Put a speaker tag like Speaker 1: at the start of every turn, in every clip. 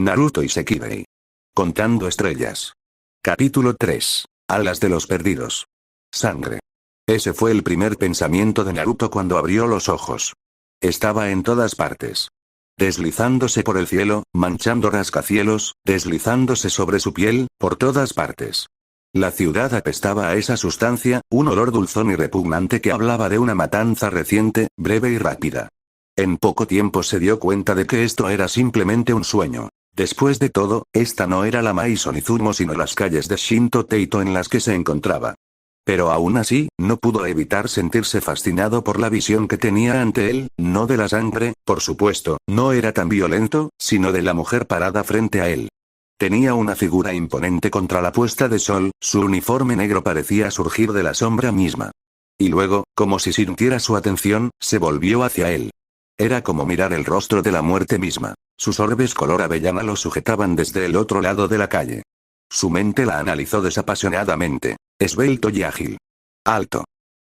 Speaker 1: Naruto Isekirei. Contando estrellas. Capítulo 3. Alas de los perdidos. Sangre. Ese fue el primer pensamiento de Naruto cuando abrió los ojos. Estaba en todas partes. Deslizándose por el cielo, manchando rascacielos, deslizándose sobre su piel, por todas partes. La ciudad apestaba a esa sustancia, un olor dulzón y repugnante que hablaba de una matanza reciente, breve y rápida. En poco tiempo se dio cuenta de que esto era simplemente un sueño. Después de todo, esta no era la Maison Izumo sino las calles de Shinto Teito en las que se encontraba. Pero aún así, no pudo evitar sentirse fascinado por la visión que tenía ante él, no de la sangre, por supuesto, no era tan violento, sino de la mujer parada frente a él. Tenía una figura imponente contra la puesta de sol, su uniforme negro parecía surgir de la sombra misma. Y luego, como si sintiera su atención, se volvió hacia él. Era como mirar el rostro de la muerte misma. Sus orbes color avellana lo sujetaban desde el otro lado de la calle. Su mente la analizó desapasionadamente. Esbelto y ágil. Alto.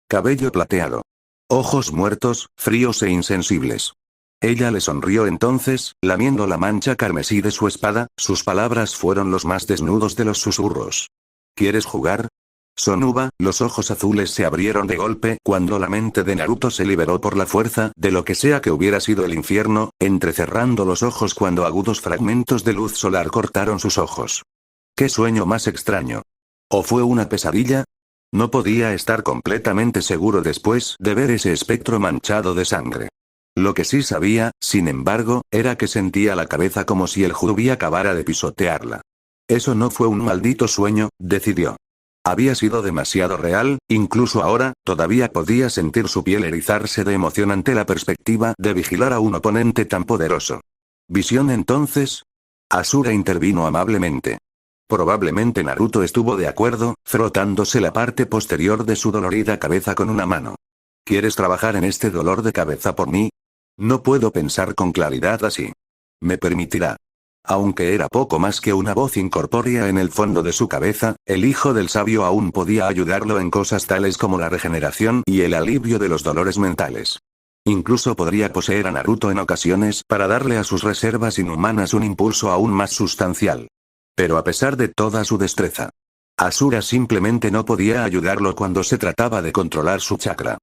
Speaker 1: Cabello plateado. Ojos muertos, fríos e insensibles. Ella le sonrió entonces, lamiendo la mancha carmesí de su espada, sus palabras fueron los más desnudos de los susurros. ¿Quieres jugar? Sonuba, los ojos azules se abrieron de golpe cuando la mente de Naruto se liberó por la fuerza de lo que sea que hubiera sido el infierno, entrecerrando los ojos cuando agudos fragmentos de luz solar cortaron sus ojos. ¡Qué sueño más extraño! ¿O fue una pesadilla? No podía estar completamente seguro después de ver ese espectro manchado de sangre. Lo que sí sabía, sin embargo, era que sentía la cabeza como si el Jubi acabara de pisotearla. Eso no fue un maldito sueño, decidió. Había sido demasiado real, incluso ahora, todavía podía sentir su piel erizarse de emoción ante la perspectiva de vigilar a un oponente tan poderoso. ¿Visión entonces? Asura intervino amablemente. Probablemente Naruto estuvo de acuerdo, frotándose la parte posterior de su dolorida cabeza con una mano. ¿Quieres trabajar en este dolor de cabeza por mí? No puedo pensar con claridad así. Me permitirá. Aunque era poco más que una voz incorpórea en el fondo de su cabeza, el hijo del sabio aún podía ayudarlo en cosas tales como la regeneración y el alivio de los dolores mentales. Incluso podría poseer a Naruto en ocasiones para darle a sus reservas inhumanas un impulso aún más sustancial. Pero a pesar de toda su destreza, Asura simplemente no podía ayudarlo cuando se trataba de controlar su chakra.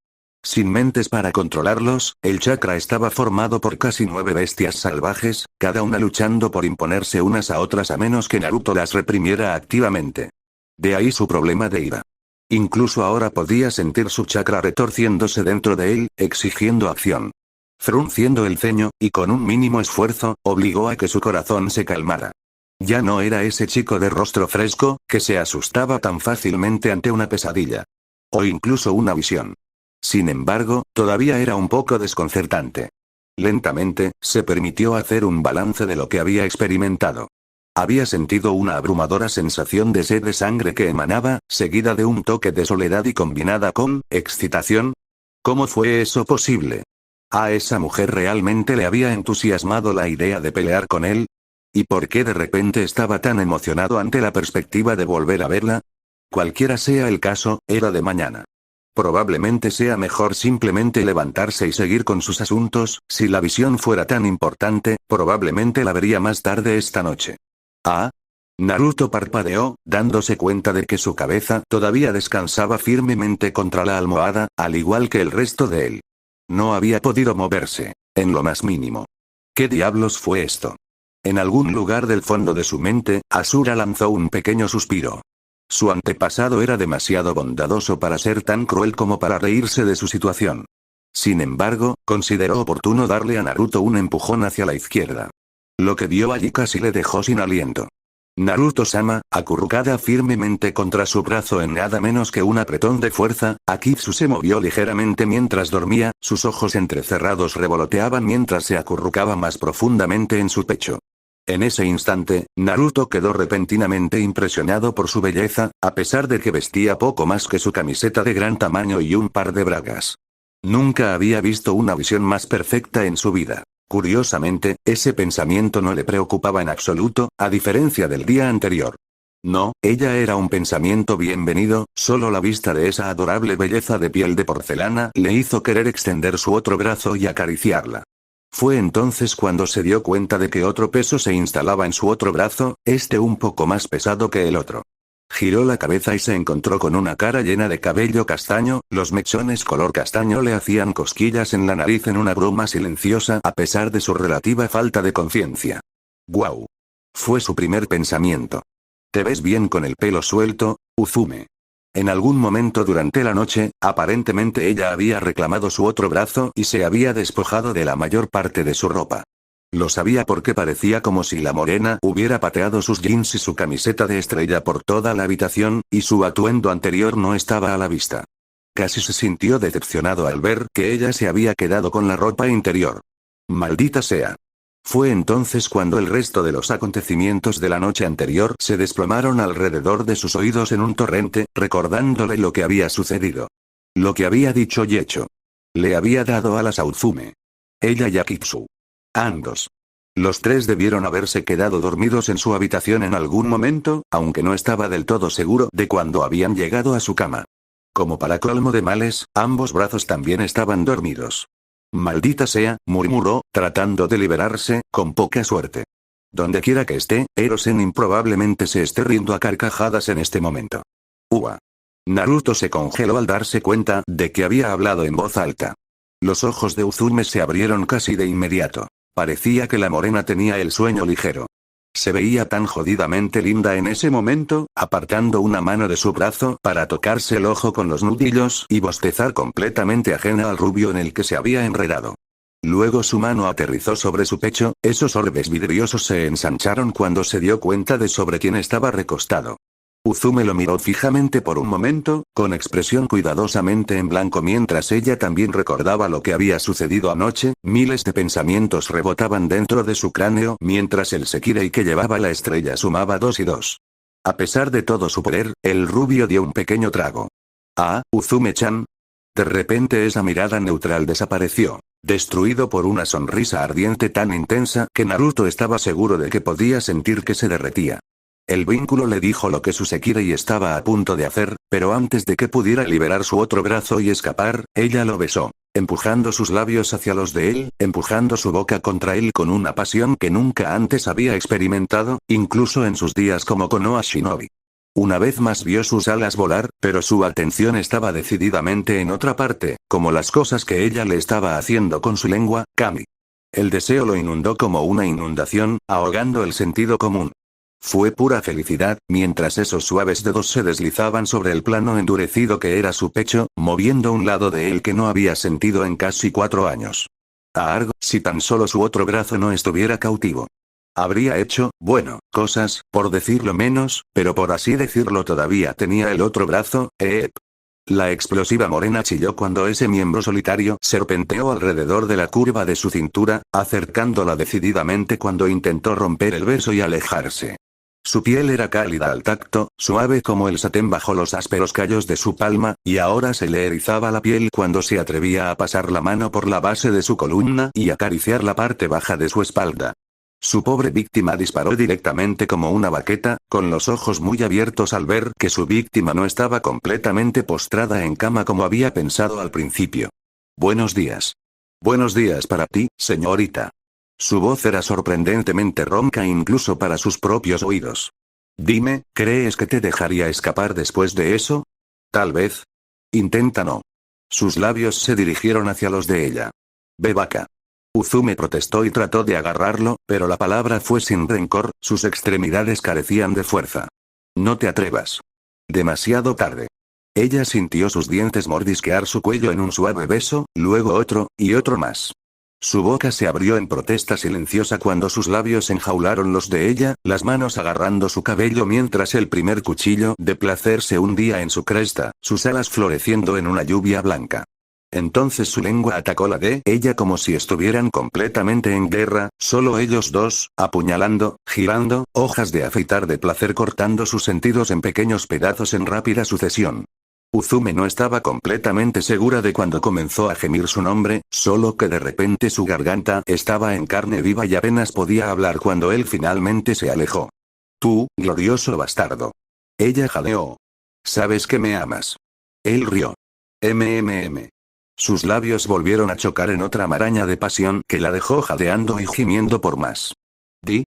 Speaker 1: Sin mentes para controlarlos, el chakra estaba formado por casi 9 bestias salvajes, cada una luchando por imponerse unas a otras a menos que Naruto las reprimiera activamente. De ahí su problema de ira. Incluso ahora podía sentir su chakra retorciéndose dentro de él, exigiendo acción. Frunciendo el ceño, y con un mínimo esfuerzo, obligó a que su corazón se calmara. Ya no era ese chico de rostro fresco, que se asustaba tan fácilmente ante una pesadilla. O incluso una visión. Sin embargo, todavía era un poco desconcertante. Lentamente, se permitió hacer un balance de lo que había experimentado. Había sentido una abrumadora sensación de sed de sangre que emanaba, seguida de un toque de soledad y combinada con excitación. ¿Cómo fue eso posible? ¿A esa mujer realmente le había entusiasmado la idea de pelear con él? ¿Y por qué de repente estaba tan emocionado ante la perspectiva de volver a verla? Cualquiera sea el caso, era de mañana. Probablemente sea mejor simplemente levantarse y seguir con sus asuntos, si la visión fuera tan importante, probablemente la vería más tarde esta noche. ¿Ah? Naruto parpadeó, dándose cuenta de que su cabeza todavía descansaba firmemente contra la almohada, al igual que el resto de él. No había podido moverse, en lo más mínimo. ¿Qué diablos fue esto? En algún lugar del fondo de su mente, Asura lanzó un pequeño suspiro. Su antepasado era demasiado bondadoso para ser tan cruel como para reírse de su situación. Sin embargo, consideró oportuno darle a Naruto un empujón hacia la izquierda. Lo que vio allí casi le dejó sin aliento. Naruto-sama, acurrucada firmemente contra su brazo en nada menos que un apretón de fuerza, Akitsu se movió ligeramente mientras dormía, sus ojos entrecerrados revoloteaban mientras se acurrucaba más profundamente en su pecho. En ese instante, Naruto quedó repentinamente impresionado por su belleza, a pesar de que vestía poco más que su camiseta de gran tamaño y un par de bragas. Nunca había visto una visión más perfecta en su vida. Curiosamente, ese pensamiento no le preocupaba en absoluto, a diferencia del día anterior. No, ella era un pensamiento bienvenido, solo la vista de esa adorable belleza de piel de porcelana le hizo querer extender su otro brazo y acariciarla. Fue entonces cuando se dio cuenta de que otro peso se instalaba en su otro brazo, este un poco más pesado que el otro. Giró la cabeza y se encontró con una cara llena de cabello castaño, los mechones color castaño le hacían cosquillas en la nariz en una bruma silenciosa a pesar de su relativa falta de conciencia. ¡Guau! Fue su primer pensamiento. Te ves bien con el pelo suelto, Uzume. En algún momento durante la noche, aparentemente ella había reclamado su otro brazo y se había despojado de la mayor parte de su ropa. Lo sabía porque parecía como si la morena hubiera pateado sus jeans y su camiseta de estrella por toda la habitación, y su atuendo anterior no estaba a la vista. Casi se sintió decepcionado al ver que ella se había quedado con la ropa interior. Maldita sea. Fue entonces cuando el resto de los acontecimientos de la noche anterior se desplomaron alrededor de sus oídos en un torrente, recordándole lo que había sucedido. Lo que había dicho y hecho. Le había dado alas a Uzume. Ella y a Kitsu. Ambos. Los tres debieron haberse quedado dormidos en su habitación en algún momento, aunque no estaba del todo seguro de cuándo habían llegado a su cama. Como para colmo de males, ambos brazos también estaban dormidos. Maldita sea, murmuró, tratando de liberarse, con poca suerte. Dondequiera que esté, Erosen probablemente se esté riendo a carcajadas en este momento. Ua. Naruto se congeló al darse cuenta de que había hablado en voz alta. Los ojos de Uzume se abrieron casi de inmediato. Parecía que la morena tenía el sueño ligero. Se veía tan jodidamente linda en ese momento, apartando una mano de su brazo para tocarse el ojo con los nudillos y bostezar completamente ajena al rubio en el que se había enredado. Luego su mano aterrizó sobre su pecho, esos orbes vidriosos se ensancharon cuando se dio cuenta de sobre quién estaba recostado. Uzume lo miró fijamente por un momento, con expresión cuidadosamente en blanco mientras ella también recordaba lo que había sucedido anoche, miles de pensamientos rebotaban dentro de su cráneo mientras el Sekirei que llevaba la estrella sumaba 2 y 2. A pesar de todo su poder, el rubio dio un pequeño trago. Ah, Uzume-chan. De repente esa mirada neutral desapareció, destruido por una sonrisa ardiente tan intensa que Naruto estaba seguro de que podía sentir que se derretía. El vínculo le dijo lo que su Sekirei estaba a punto de hacer, pero antes de que pudiera liberar su otro brazo y escapar, ella lo besó, empujando sus labios hacia los de él, empujando su boca contra él con una pasión que nunca antes había experimentado, incluso en sus días como Konoha Shinobi. Una vez más vio sus alas volar, pero su atención estaba decididamente en otra parte, como las cosas que ella le estaba haciendo con su lengua, Kami. El deseo lo inundó como una inundación, ahogando el sentido común. Fue pura felicidad, mientras esos suaves dedos se deslizaban sobre el plano endurecido que era su pecho, moviendo un lado de él que no había sentido en casi 4 años. Arg, si tan solo su otro brazo no estuviera cautivo. Habría hecho, bueno, cosas, por decirlo menos, pero por así decirlo todavía tenía el otro brazo, La explosiva morena chilló cuando ese miembro solitario serpenteó alrededor de la curva de su cintura, acercándola decididamente cuando intentó romper el beso y alejarse. Su piel era cálida al tacto, suave como el satén bajo los ásperos callos de su palma, y ahora se le erizaba la piel cuando se atrevía a pasar la mano por la base de su columna y acariciar la parte baja de su espalda. Su pobre víctima disparó directamente como una baqueta, con los ojos muy abiertos al ver que su víctima no estaba completamente postrada en cama como había pensado al principio. Buenos días. Buenos días para ti, señorita. Su voz era sorprendentemente ronca incluso para sus propios oídos. Dime, ¿crees que te dejaría escapar después de eso? Tal vez. Intenta no. Sus labios se dirigieron hacia los de ella. Bebaca. Uzume protestó y trató de agarrarlo, pero la palabra fue sin rencor, sus extremidades carecían de fuerza. No te atrevas. Demasiado tarde. Ella sintió sus dientes mordisquear su cuello en un suave beso, luego otro, y otro más. Su boca se abrió en protesta silenciosa cuando sus labios enjaularon los de ella, las manos agarrando su cabello mientras el primer cuchillo de placer se hundía en su cresta, sus alas floreciendo en una lluvia blanca. Entonces su lengua atacó la de ella como si estuvieran completamente en guerra, solo ellos dos, apuñalando, girando, hojas de afeitar de placer cortando sus sentidos en pequeños pedazos en rápida sucesión. Uzume no estaba completamente segura de cuando comenzó a gemir su nombre, solo que de repente su garganta estaba en carne viva y apenas podía hablar cuando él finalmente se alejó. Tú, glorioso bastardo. Ella jadeó. Sabes que me amas. Él rió. Sus labios volvieron a chocar en otra maraña de pasión que la dejó jadeando y gimiendo por más.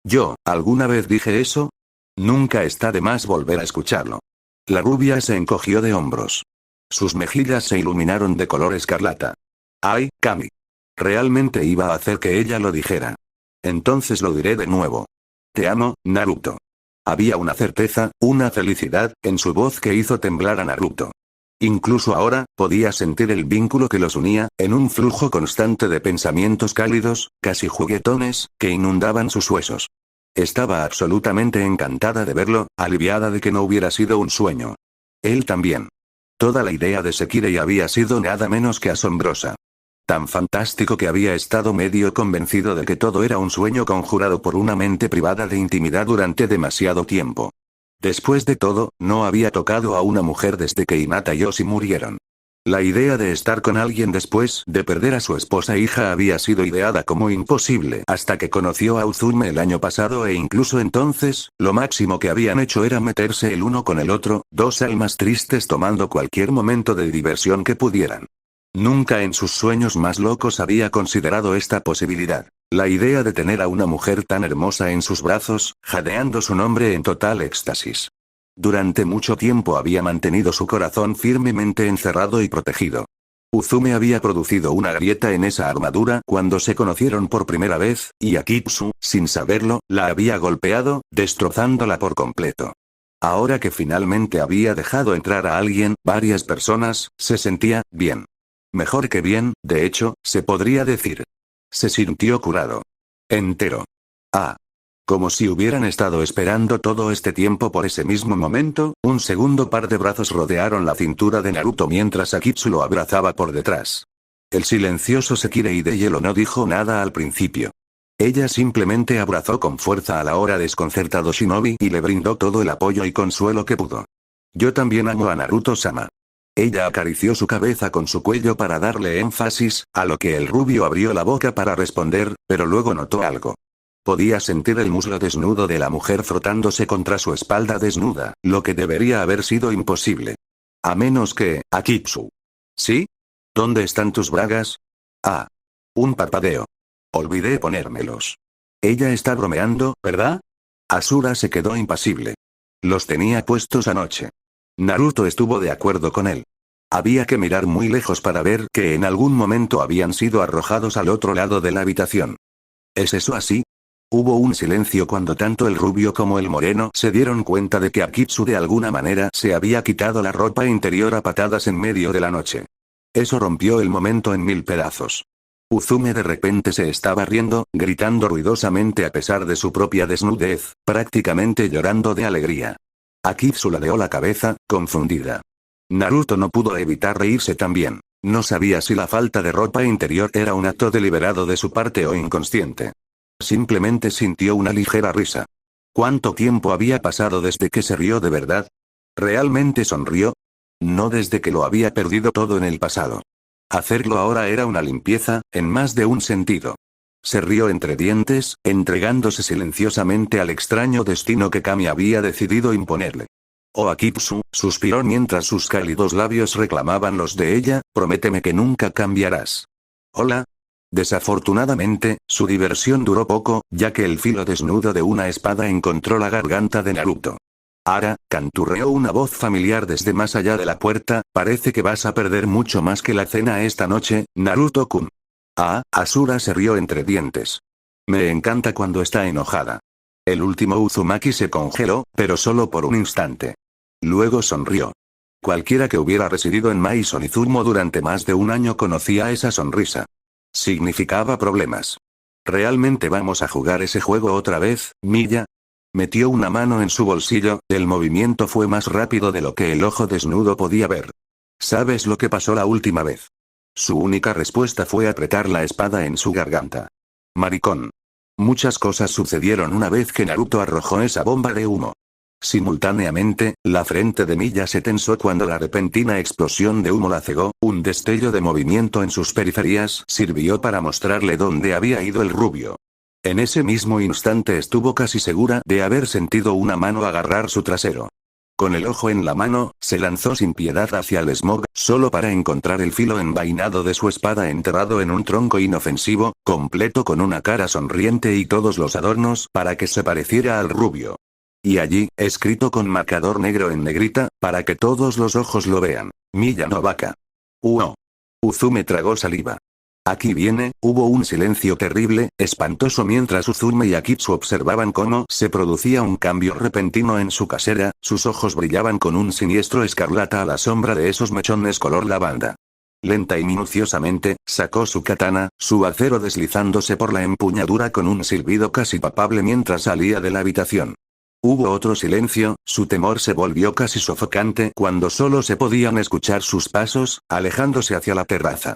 Speaker 1: ¿Yo alguna vez dije eso? Nunca está de más volver a escucharlo. La rubia se encogió de hombros. Sus mejillas se iluminaron de color escarlata. ¡Ay, Kami! Realmente iba a hacer que ella lo dijera. Entonces lo diré de nuevo. Te amo, Naruto. Había una certeza, una felicidad, en su voz que hizo temblar a Naruto. Incluso ahora, podía sentir el vínculo que los unía, en un flujo constante de pensamientos cálidos, casi juguetones, que inundaban sus huesos. Estaba absolutamente encantada de verlo, aliviada de que no hubiera sido un sueño. Él también. Toda la idea de Sekirei había sido nada menos que asombrosa. Tan fantástico que había estado medio convencido de que todo era un sueño conjurado por una mente privada de intimidad durante demasiado tiempo. Después de todo, no había tocado a una mujer desde que Hinata y Yoshi murieron. La idea de estar con alguien después de perder a su esposa e hija había sido ideada como imposible hasta que conoció a Uzume el año pasado e incluso entonces, lo máximo que habían hecho era meterse el uno con el otro, dos almas tristes tomando cualquier momento de diversión que pudieran. Nunca en sus sueños más locos había considerado esta posibilidad. La idea de tener a una mujer tan hermosa en sus brazos, jadeando su nombre en total éxtasis. Durante mucho tiempo había mantenido su corazón firmemente encerrado y protegido. Uzume había producido una grieta en esa armadura cuando se conocieron por primera vez, y Akitsu, sin saberlo, la había golpeado, destrozándola por completo. Ahora que finalmente había dejado entrar a alguien, varias personas, se sentía bien. Mejor que bien, de hecho, se podría decir. Se sintió curado. Entero. Como si hubieran estado esperando todo este tiempo por ese mismo momento, un segundo par de brazos rodearon la cintura de Naruto mientras Akitsu lo abrazaba por detrás. El silencioso Sekirei de hielo no dijo nada al principio. Ella simplemente abrazó con fuerza a la hora desconcertado Shinobi y le brindó todo el apoyo y consuelo que pudo. Yo también amo a Naruto-sama. Ella acarició su cabeza con su cuello para darle énfasis, a lo que el rubio abrió la boca para responder, pero luego notó algo. Podía sentir el muslo desnudo de la mujer frotándose contra su espalda desnuda, lo que debería haber sido imposible. A menos que, Akitsu. ¿Sí? ¿Dónde están tus bragas? Un parpadeo. Olvidé ponérmelos. Ella está bromeando, ¿verdad? Asura se quedó impasible. Los tenía puestos anoche. Naruto estuvo de acuerdo con él. Había que mirar muy lejos para ver que en algún momento habían sido arrojados al otro lado de la habitación. ¿Es eso así? Hubo un silencio cuando tanto el rubio como el moreno se dieron cuenta de que Akitsu de alguna manera se había quitado la ropa interior a patadas en medio de la noche. Eso rompió el momento en mil pedazos. Uzume de repente se estaba riendo, gritando ruidosamente a pesar de su propia desnudez, prácticamente llorando de alegría. Akitsu ladeó la cabeza, confundida. Naruto no pudo evitar reírse también. No sabía si la falta de ropa interior era un acto deliberado de su parte o inconsciente. Simplemente sintió una ligera risa. ¿Cuánto tiempo había pasado desde que se rió de verdad? ¿Realmente sonrió? No desde que lo había perdido todo en el pasado. Hacerlo ahora era una limpieza, en más de un sentido. Se rió entre dientes, entregándose silenciosamente al extraño destino que Kami había decidido imponerle. Akitsu, suspiró mientras sus cálidos labios reclamaban los de ella, prométeme que nunca cambiarás. Hola. Desafortunadamente, su diversión duró poco, ya que el filo desnudo de una espada encontró la garganta de Naruto. Canturreó una voz familiar desde más allá de la puerta, parece que vas a perder mucho más que la cena esta noche, Naruto-kun. Asura se rió entre dientes. Me encanta cuando está enojada. El último Uzumaki se congeló, pero solo por un instante. Luego sonrió. Cualquiera que hubiera residido en Maison Izumo durante más de un año conocía esa sonrisa. Significaba problemas. ¿Realmente vamos a jugar ese juego otra vez, Miya? Metió una mano en su bolsillo, el movimiento fue más rápido de lo que el ojo desnudo podía ver. ¿Sabes lo que pasó la última vez? Su única respuesta fue apretar la espada en su garganta. Maricón. Muchas cosas sucedieron una vez que Naruto arrojó esa bomba de humo. Simultáneamente, la frente de Miya se tensó cuando la repentina explosión de humo la cegó, un destello de movimiento en sus periferias sirvió para mostrarle dónde había ido el rubio. En ese mismo instante estuvo casi segura de haber sentido una mano agarrar su trasero. Con el ojo en la mano, se lanzó sin piedad hacia el smog, solo para encontrar el filo envainado de su espada enterrado en un tronco inofensivo, completo con una cara sonriente y todos los adornos para que se pareciera al rubio. Y allí, escrito con marcador negro en negrita, para que todos los ojos lo vean: Miya no Baka. ¡Uo! Uzume tragó saliva. Aquí viene. Hubo un silencio terrible, espantoso mientras Uzume y Akitsu observaban cómo se producía un cambio repentino en su casera, sus ojos brillaban con un siniestro escarlata a la sombra de esos mechones color lavanda. Lenta y minuciosamente, sacó su katana, su acero deslizándose por la empuñadura con un silbido casi palpable mientras salía de la habitación. Hubo otro silencio, su temor se volvió casi sofocante cuando solo se podían escuchar sus pasos, alejándose hacia la terraza.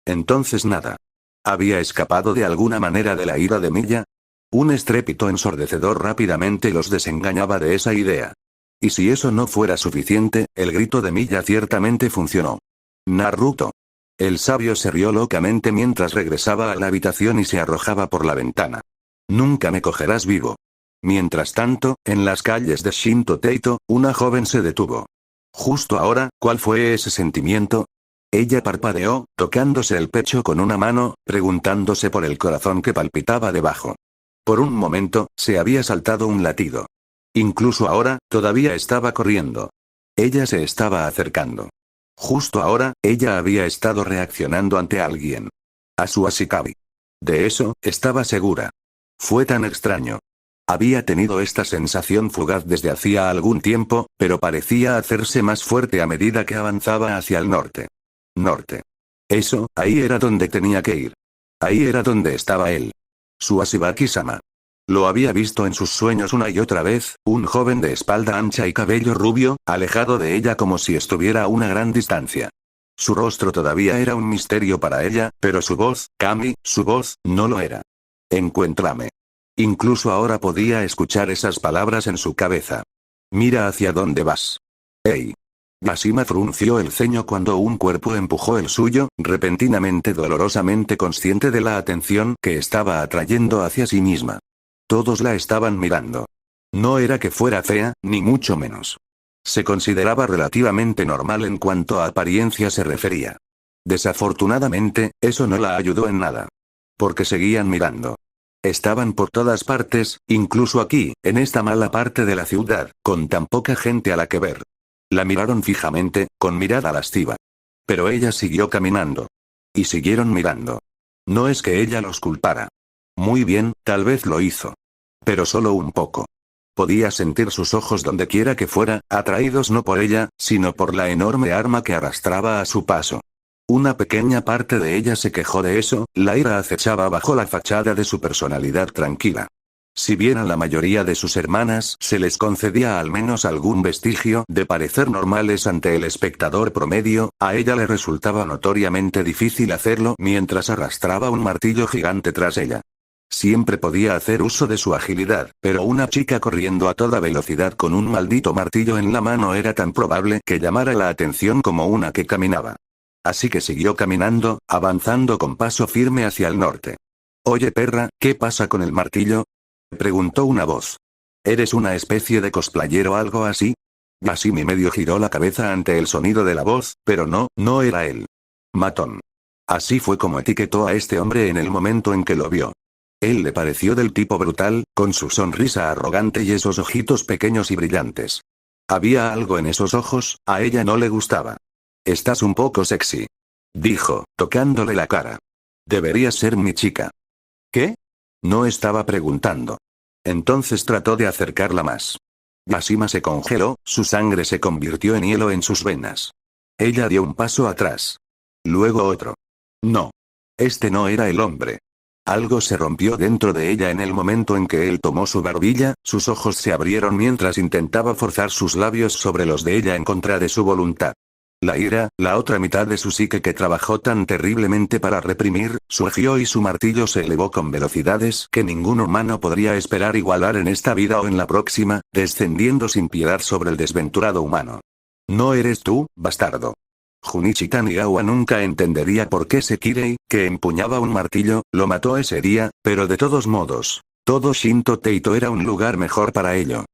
Speaker 1: Entonces nada. ¿Había escapado de alguna manera de la ira de Miya? Un estrépito ensordecedor rápidamente los desengañaba de esa idea. Y si eso no fuera suficiente, el grito de Miya ciertamente funcionó. Naruto. El sabio se rió locamente mientras regresaba a la habitación y se arrojaba por la ventana. Nunca me cogerás vivo. Mientras tanto, en las calles de Shinto Teito, una joven se detuvo. Justo ahora, ¿cuál fue ese sentimiento? Ella parpadeó, tocándose el pecho con una mano, preguntándose por el corazón que palpitaba debajo. Por un momento, se había saltado un latido. Incluso ahora, todavía estaba corriendo. Ella se estaba acercando. Justo ahora, ella había estado reaccionando ante alguien. A su Ashikabi. De eso, estaba segura. Fue tan extraño. Había tenido esta sensación fugaz desde hacía algún tiempo, pero parecía hacerse más fuerte a medida que avanzaba hacia el norte. Norte. Eso, ahí era donde tenía que ir. Ahí era donde estaba él. Su Ashibaki-sama. Lo había visto en sus sueños una y otra vez, un joven de espalda ancha y cabello rubio, alejado de ella como si estuviera a una gran distancia. Su rostro todavía era un misterio para ella, pero su voz, Kami, su voz, no lo era. Encuéntrame. Incluso ahora podía escuchar esas palabras en su cabeza. Mira hacia dónde vas. ¡Ey! Mashima frunció el ceño cuando un cuerpo empujó el suyo, repentinamente dolorosamente consciente de la atención que estaba atrayendo hacia sí misma. Todos la estaban mirando. No era que fuera fea, ni mucho menos. Se consideraba relativamente normal en cuanto a apariencia se refería. Desafortunadamente, eso no la ayudó en nada. Porque seguían mirando. Estaban por todas partes, incluso aquí, en esta mala parte de la ciudad, con tan poca gente a la que ver. La miraron fijamente, con mirada lasciva. Pero ella siguió caminando. Y siguieron mirando. No es que ella los culpara. Muy bien, tal vez lo hizo. Pero solo un poco. Podía sentir sus ojos donde quiera que fuera, atraídos no por ella, sino por la enorme arma que arrastraba a su paso. Una pequeña parte de ella se quejó de eso, la ira acechaba bajo la fachada de su personalidad tranquila. Si bien a la mayoría de sus hermanas se les concedía al menos algún vestigio de parecer normales ante el espectador promedio, a ella le resultaba notoriamente difícil hacerlo mientras arrastraba un martillo gigante tras ella. Siempre podía hacer uso de su agilidad, pero una chica corriendo a toda velocidad con un maldito martillo en la mano era tan probable que llamara la atención como una que caminaba. Así que siguió caminando, avanzando con paso firme hacia el norte. Oye perra, ¿qué pasa con el martillo? Preguntó una voz. ¿Eres una especie de cosplayer o algo así? Yashimi medio giró la cabeza ante el sonido de la voz, pero no era él. Matón. Así fue como etiquetó a este hombre en el momento en que lo vio. Él le pareció del tipo brutal, con su sonrisa arrogante y esos ojitos pequeños y brillantes. Había algo en esos ojos, a ella no le gustaba. Estás un poco sexy. Dijo, tocándole la cara. Deberías ser mi chica. ¿Qué? No estaba preguntando. Entonces trató de acercarla más. Yashima se congeló, su sangre se convirtió en hielo en sus venas. Ella dio un paso atrás. Luego otro. No. Este no era el hombre. Algo se rompió dentro de ella en el momento en que él tomó su barbilla, sus ojos se abrieron mientras intentaba forzar sus labios sobre los de ella en contra de su voluntad. La ira, la otra mitad de su psique que trabajó tan terriblemente para reprimir, surgió y su martillo se elevó con velocidades que ningún humano podría esperar igualar en esta vida o en la próxima, descendiendo sin piedad sobre el desventurado humano. No eres tú, bastardo. Junichi Tanigawa nunca entendería por qué Sekirei, que empuñaba un martillo, lo mató ese día, pero de todos modos, todo Shinto Teito era un lugar mejor para ello.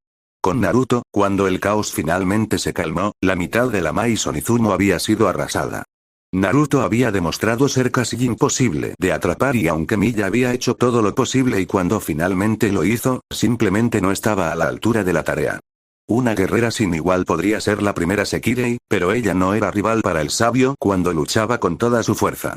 Speaker 1: Con Naruto, cuando el caos finalmente se calmó, la mitad de la Maison Izumo había sido arrasada. Naruto había demostrado ser casi imposible de atrapar y aunque Miya había hecho todo lo posible y cuando finalmente lo hizo, simplemente no estaba a la altura de la tarea. Una guerrera sin igual podría ser la primera Sekirei, pero ella no era rival para el sabio cuando luchaba con toda su fuerza.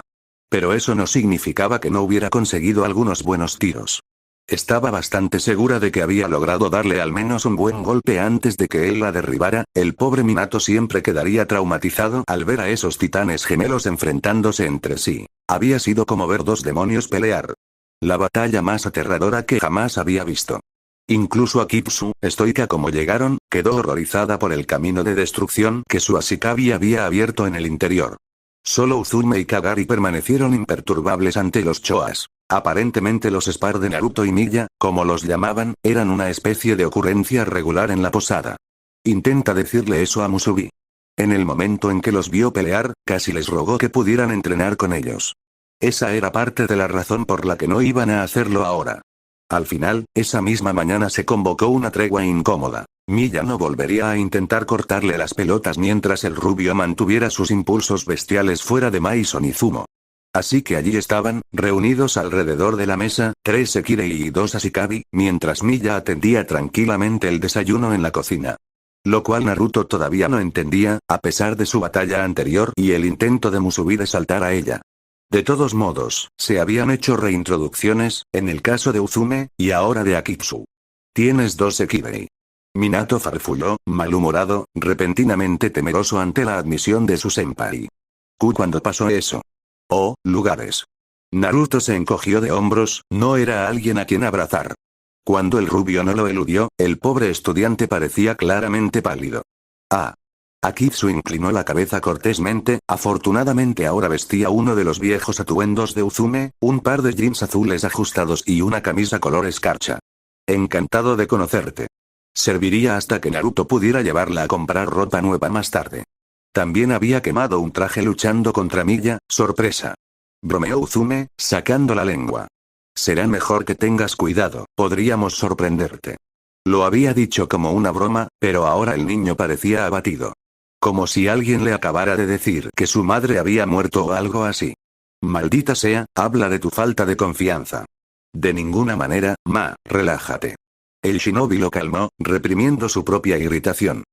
Speaker 1: Pero eso no significaba que no hubiera conseguido algunos buenos tiros. Estaba bastante segura de que había logrado darle al menos un buen golpe antes de que él la derribara. El pobre Minato siempre quedaría traumatizado al ver a esos titanes gemelos enfrentándose entre sí. Había sido como ver dos demonios pelear. La batalla más aterradora que jamás había visto. Incluso Akitsu, estoica como llegaron, quedó horrorizada por el camino de destrucción que su Ashikabi había abierto en el interior. Solo Uzume y Kagari permanecieron imperturbables ante los Choas. Aparentemente los Spar de Naruto y Miya, como los llamaban, eran una especie de ocurrencia regular en la posada. Intenta decirle eso a Musubi. En el momento en que los vio pelear, casi les rogó que pudieran entrenar con ellos. Esa era parte de la razón por la que no iban a hacerlo ahora. Al final, esa misma mañana se convocó una tregua incómoda. Miya no volvería a intentar cortarle las pelotas mientras el rubio mantuviera sus impulsos bestiales fuera de Maison Izumo. Así que allí estaban, reunidos alrededor de la mesa, 3 Sekirei y 2 Ashikabi, mientras Miya atendía tranquilamente el desayuno en la cocina. Lo cual Naruto todavía no entendía, a pesar de su batalla anterior y el intento de Musubi de saltar a ella. De todos modos, se habían hecho reintroducciones, en el caso de Uzume, y ahora de Akitsu. Tienes 2 Sekirei. Minato farfulló, malhumorado, repentinamente temeroso ante la admisión de su senpai. ¿Cuándo pasó eso? Oh, lugares. Naruto se encogió de hombros, no era alguien a quien abrazar. Cuando el rubio no lo eludió, el pobre estudiante parecía claramente pálido. Ah. Akitsu inclinó la cabeza cortésmente, afortunadamente ahora vestía uno de los viejos atuendos de Uzume, un par de jeans azules ajustados y una camisa color escarcha. Encantado de conocerte. Serviría hasta que Naruto pudiera llevarla a comprar ropa nueva más tarde. También había quemado un traje luchando contra Miya, sorpresa. Bromeó Uzume, sacando la lengua. Será mejor que tengas cuidado, podríamos sorprenderte. Lo había dicho como una broma, pero ahora el niño parecía abatido. Como si alguien le acabara de decir que su madre había muerto o algo así. Maldita sea, habla de tu falta de confianza. De ninguna manera, relájate. El shinobi lo calmó, reprimiendo su propia irritación.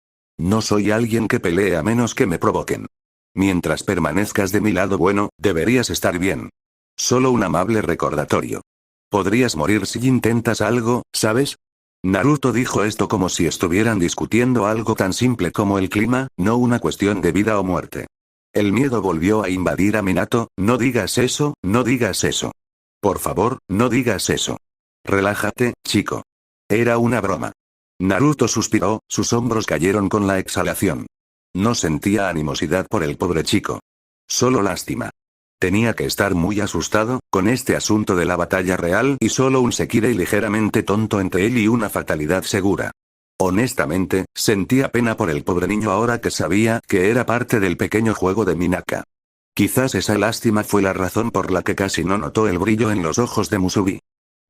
Speaker 1: No soy alguien que pelee a menos que me provoquen. Mientras permanezcas de mi lado bueno, deberías estar bien. Solo un amable recordatorio. Podrías morir si intentas algo, ¿sabes? Naruto dijo esto como si estuvieran discutiendo algo tan simple como el clima, no una cuestión de vida o muerte. El miedo volvió a invadir a Minato, no digas eso, no digas eso. Por favor, no digas eso. Relájate, chico. Era una broma. Naruto suspiró, sus hombros cayeron con la exhalación. No sentía animosidad por el pobre chico. Solo lástima. Tenía que estar muy asustado, con este asunto de la batalla real y solo un Sekirei ligeramente tonto entre él y una fatalidad segura. Honestamente, sentía pena por el pobre niño ahora que sabía que era parte del pequeño juego de Minaka. Quizás esa lástima fue la razón por la que casi no notó el brillo en los ojos de Musubi.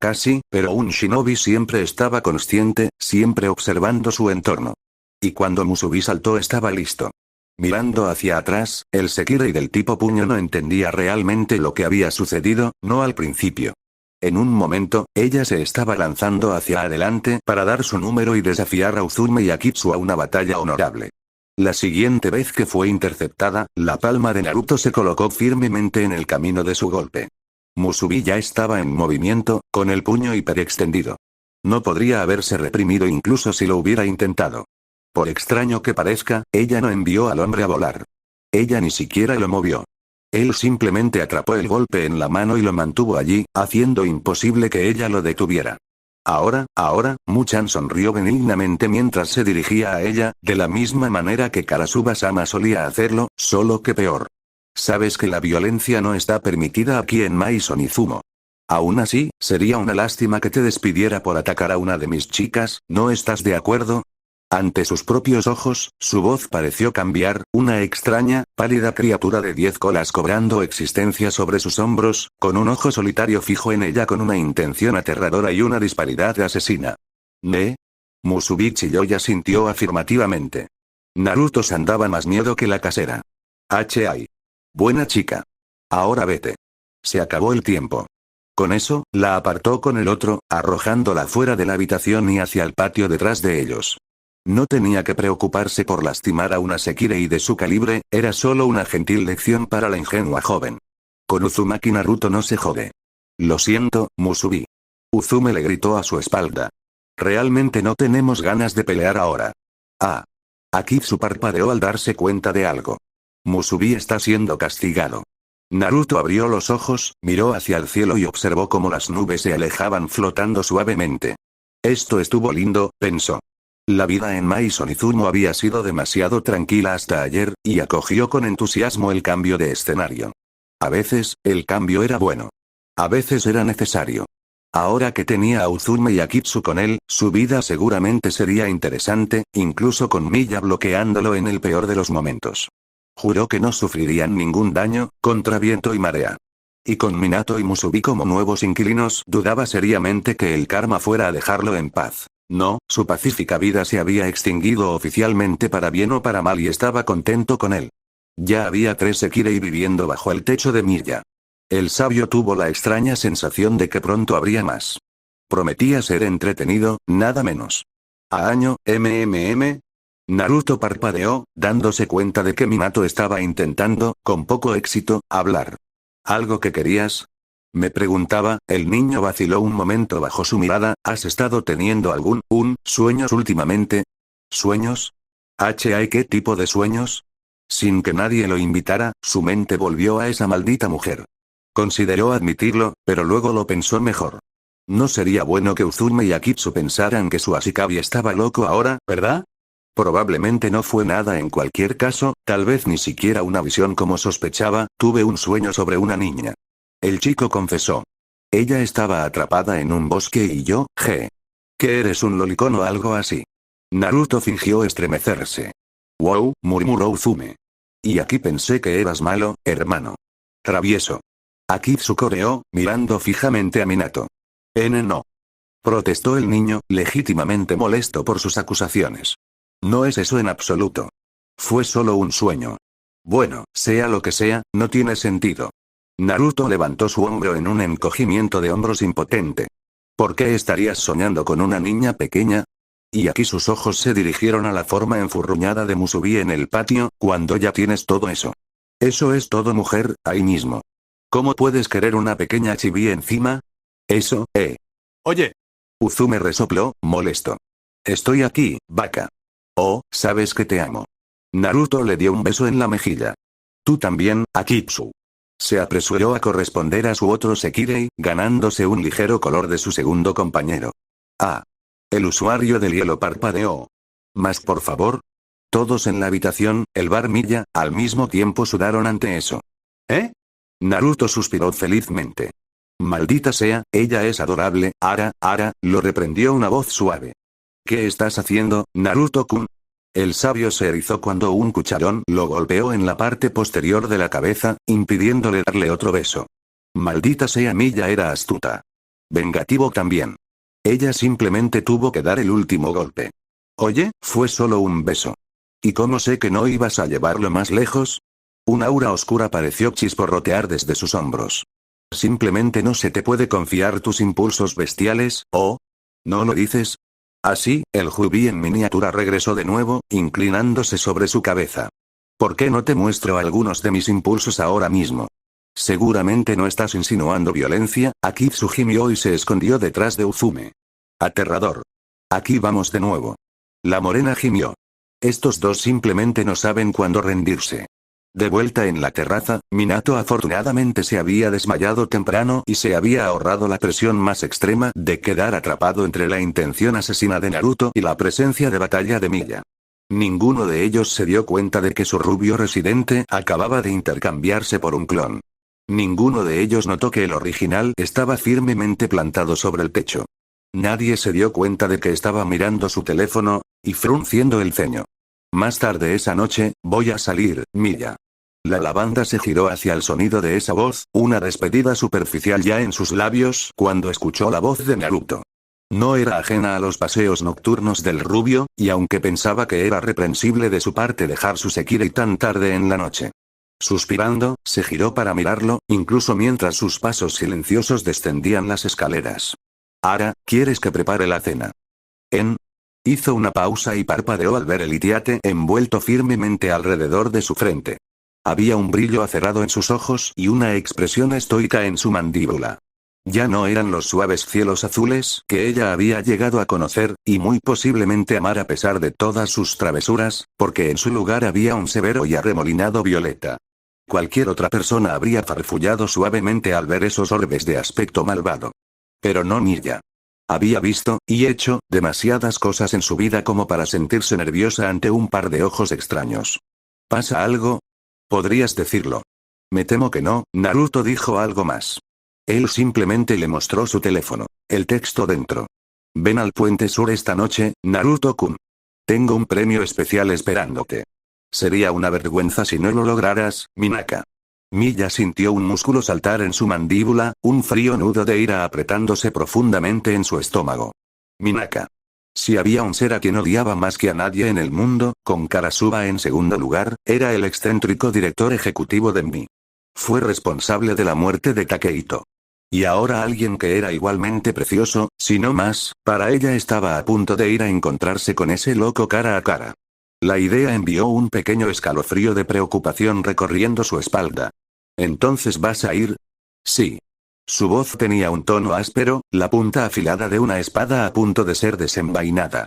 Speaker 1: Casi, pero un shinobi siempre estaba consciente, siempre observando su entorno. Y cuando Musubi saltó estaba listo. Mirando hacia atrás, el Sekirei del tipo puño no entendía realmente lo que había sucedido, no al principio. En un momento, ella se estaba lanzando hacia adelante para dar su número y desafiar a Uzume y Akitsu a una batalla honorable. La siguiente vez que fue interceptada, la palma de Naruto se colocó firmemente en el camino de su golpe. Musubi ya estaba en movimiento, con el puño hiperextendido. No podría haberse reprimido incluso si lo hubiera intentado. Por extraño que parezca, ella no envió al hombre a volar. Ella ni siquiera lo movió. Él simplemente atrapó el golpe en la mano y lo mantuvo allí, haciendo imposible que ella lo detuviera. Ahora, Mu-chan sonrió benignamente mientras se dirigía a ella, de la misma manera que Karasuba-sama solía hacerlo, solo que peor. Sabes que la violencia no está permitida aquí en Maison Izumo. Aún así, sería una lástima que te despidiera por atacar a una de mis chicas, ¿no estás de acuerdo? Ante sus propios ojos, su voz pareció cambiar, una extraña, pálida criatura de 10 colas cobrando existencia sobre sus hombros, con un ojo solitario fijo en ella con una intención aterradora y una disparidad asesina. ¿Ne? Musubi chilló y asintió afirmativamente. Naruto-san daba más miedo que la casera. H.I. Buena chica. Ahora vete. Se acabó el tiempo. Con eso, la apartó con el otro, arrojándola fuera de la habitación y hacia el patio detrás de ellos. No tenía que preocuparse por lastimar a una Sekirei de su calibre, era solo una gentil lección para la ingenua joven. Con Uzumaki Naruto no se jode. Lo siento, Musubi. Uzume le gritó a su espalda. Realmente no tenemos ganas de pelear ahora. Ah. Akitsu parpadeó al darse cuenta de algo. Musubi está siendo castigado. Naruto abrió los ojos, miró hacia el cielo y observó cómo las nubes se alejaban flotando suavemente. Esto estuvo lindo, pensó. La vida en Maison Izumo había sido demasiado tranquila hasta ayer, y acogió con entusiasmo el cambio de escenario. A veces, el cambio era bueno. A veces era necesario. Ahora que tenía a Uzume y a Akitsu con él, su vida seguramente sería interesante, incluso con Miya bloqueándolo en el peor de los momentos. Juró que no sufrirían ningún daño, contra viento y marea. Y con Minato y Musubi como nuevos inquilinos, dudaba seriamente que el karma fuera a dejarlo en paz. No, su pacífica vida se había extinguido oficialmente para bien o para mal y estaba contento con él. Ya había 3 Sekirei viviendo bajo el techo de Miya. El sabio tuvo la extraña sensación de que pronto habría más. Prometía ser entretenido, nada menos. A año, Naruto parpadeó, dándose cuenta de que Minato estaba intentando, con poco éxito, hablar. ¿Algo que querías? Me preguntaba, el niño vaciló un momento bajo su mirada, ¿has estado teniendo sueños últimamente? ¿Sueños? ¿Qué tipo de sueños? Sin que nadie lo invitara, su mente volvió a esa maldita mujer. Consideró admitirlo, pero luego lo pensó mejor. No sería bueno que Uzume y Akitsu pensaran que su Ashikabi estaba loco ahora, ¿verdad? Probablemente no fue nada en cualquier caso, tal vez ni siquiera una visión como sospechaba, tuve un sueño sobre una niña. El chico confesó. Ella estaba atrapada en un bosque y yo, ¿qué eres un lolicón o algo así? Naruto fingió estremecerse. Wow, murmuró Uzume. Y aquí pensé que eras malo, hermano. Travieso. Akitsu coreó, mirando fijamente a Minato. No. Protestó el niño, legítimamente molesto por sus acusaciones. No es eso en absoluto. Fue solo un sueño. Bueno, sea lo que sea, no tiene sentido. Naruto levantó su hombro en un encogimiento de hombros impotente. ¿Por qué estarías soñando con una niña pequeña? Y aquí sus ojos se dirigieron a la forma enfurruñada de Musubi en el patio, cuando ya tienes todo eso. Eso es todo, mujer, ahí mismo. ¿Cómo puedes querer una pequeña chibi encima? Eso, Oye. Uzume resopló, molesto. Estoy aquí, vaca. Oh, sabes que te amo. Naruto le dio un beso en la mejilla. Tú también, Akitsu. Se apresuró a corresponder a su otro Sekirei, ganándose un ligero color de su segundo compañero. Ah. El usuario del hielo parpadeó. ¿Más por favor? Todos en la habitación, el bar Miya, al mismo tiempo sudaron ante eso. Naruto suspiró felizmente. Maldita sea, ella es adorable, Ara, lo reprendió una voz suave. ¿Qué estás haciendo, Naruto-kun? El sabio se erizó cuando un cucharón lo golpeó en la parte posterior de la cabeza, impidiéndole darle otro beso. Maldita sea, Miya era astuta. Vengativo también. Ella simplemente tuvo que dar el último golpe. Oye, fue solo un beso. ¿Y cómo sé que no ibas a llevarlo más lejos? Un aura oscura pareció chisporrotear desde sus hombros. Simplemente no se te puede confiar tus impulsos bestiales, ¿oh? ¿No lo dices? Así, el Jubi en miniatura regresó de nuevo, inclinándose sobre su cabeza. ¿Por qué no te muestro algunos de mis impulsos ahora mismo? Seguramente no estás insinuando violencia, Akitsu gimió y se escondió detrás de Uzume. Aterrador. Aquí vamos de nuevo. La morena gimió. Estos dos simplemente no saben cuándo rendirse. De vuelta en la terraza, Minato afortunadamente se había desmayado temprano y se había ahorrado la presión más extrema de quedar atrapado entre la intención asesina de Naruto y la presencia de batalla de Miya. Ninguno de ellos se dio cuenta de que su rubio residente acababa de intercambiarse por un clon. Ninguno de ellos notó que el original estaba firmemente plantado sobre el techo. Nadie se dio cuenta de que estaba mirando su teléfono, y frunciendo el ceño. Más tarde esa noche, voy a salir, Miya. La lavanda se giró hacia el sonido de esa voz, una despedida superficial ya en sus labios cuando escuchó la voz de Naruto. No era ajena a los paseos nocturnos del rubio, y aunque pensaba que era reprensible de su parte dejar su Sekirei tan tarde en la noche. Suspirando, se giró para mirarlo, incluso mientras sus pasos silenciosos descendían las escaleras. Ara, ¿quieres que prepare la cena? Hizo una pausa y parpadeó al ver el itiate envuelto firmemente alrededor de su frente. Había un brillo acerrado en sus ojos y una expresión estoica en su mandíbula. Ya no eran los suaves cielos azules que ella había llegado a conocer, y muy posiblemente amar a pesar de todas sus travesuras, porque en su lugar había un severo y arremolinado violeta. Cualquier otra persona habría farfullado suavemente al ver esos orbes de aspecto malvado. Pero no Milla. Había visto, y hecho, demasiadas cosas en su vida como para sentirse nerviosa ante un par de ojos extraños. ¿Pasa algo? Podrías decirlo. Me temo que no, Naruto dijo algo más. Él simplemente le mostró su teléfono. El texto dentro. Ven al puente sur esta noche, Naruto-kun. Tengo un premio especial esperándote. Sería una vergüenza si no lo lograras, Minaka. Milla sintió un músculo saltar en su mandíbula, un frío nudo de ira apretándose profundamente en su estómago. Minaka. Si había un ser a quien odiaba más que a nadie en el mundo, con Karasuba en segundo lugar, era el excéntrico director ejecutivo de MI. Fue responsable de la muerte de Takehito. Y ahora alguien que era igualmente precioso, si no más, para ella estaba a punto de ir a encontrarse con ese loco cara a cara. La idea envió un pequeño escalofrío de preocupación recorriendo su espalda. ¿Entonces vas a ir? Sí. Su voz tenía un tono áspero, la punta afilada de una espada a punto de ser desenvainada.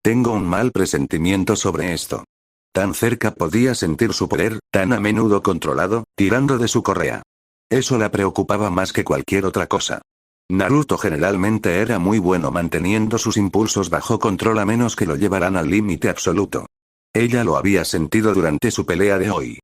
Speaker 1: Tengo un mal presentimiento sobre esto. Tan cerca podía sentir su poder, tan a menudo controlado, tirando de su correa. Eso la preocupaba más que cualquier otra cosa. Naruto generalmente era muy bueno manteniendo sus impulsos bajo control a menos que lo llevaran al límite absoluto. Ella lo había sentido durante su pelea de hoy.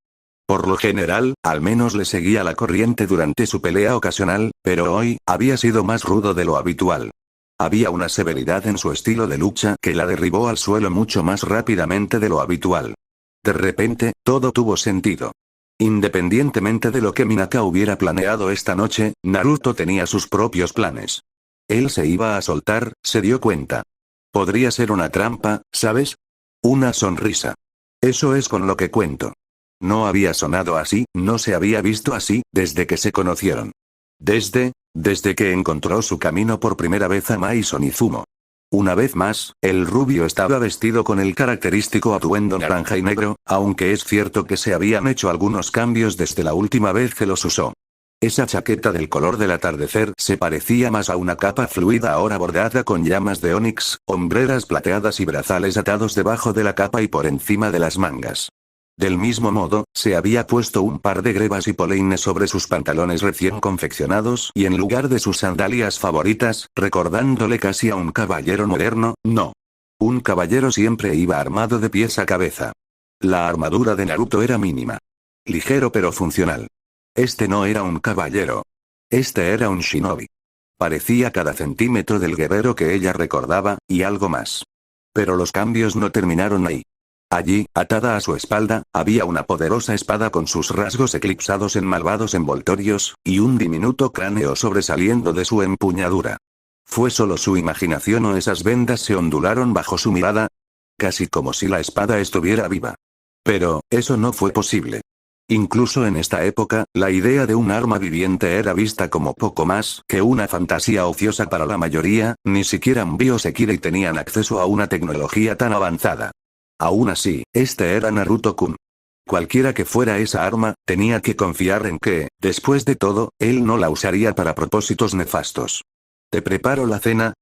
Speaker 1: Por lo general, al menos le seguía la corriente durante su pelea ocasional, pero hoy, había sido más rudo de lo habitual. Había una severidad en su estilo de lucha que la derribó al suelo mucho más rápidamente de lo habitual. De repente, todo tuvo sentido. Independientemente de lo que Minaka hubiera planeado esta noche, Naruto tenía sus propios planes. Él se iba a soltar, se dio cuenta. Podría ser una trampa, ¿sabes? Una sonrisa. Eso es con lo que cuento. No había sonado así, no se había visto así, desde que se conocieron. Desde que encontró su camino por primera vez a Maison Izumo. Una vez más, el rubio estaba vestido con el característico atuendo naranja y negro, aunque es cierto que se habían hecho algunos cambios desde la última vez que los usó. Esa chaqueta del color del atardecer se parecía más a una capa fluida ahora bordada con llamas de onix, hombreras plateadas y brazales atados debajo de la capa y por encima de las mangas. Del mismo modo, se había puesto un par de grebas y polines sobre sus pantalones recién confeccionados y en lugar de sus sandalias favoritas, recordándole casi a un caballero moderno, no. Un caballero siempre iba armado de pies a cabeza. La armadura de Naruto era mínima. Ligero pero funcional. Este no era un caballero. Este era un shinobi. Parecía cada centímetro del guerrero que ella recordaba, y algo más. Pero los cambios no terminaron ahí. Allí, atada a su espalda, había una poderosa espada con sus rasgos eclipsados en malvados envoltorios, y un diminuto cráneo sobresaliendo de su empuñadura. ¿Fue solo su imaginación o esas vendas se ondularon bajo su mirada? Casi como si la espada estuviera viva. Pero, eso no fue posible. Incluso en esta época, la idea de un arma viviente era vista como poco más que una fantasía ociosa para la mayoría, ni siquiera Mbio Sekirei tenían acceso a una tecnología tan avanzada. Aún así, este era Naruto-kun. Cualquiera que fuera esa arma, tenía que confiar en que, después de todo, él no la usaría para propósitos nefastos. ¿Te preparo la cena?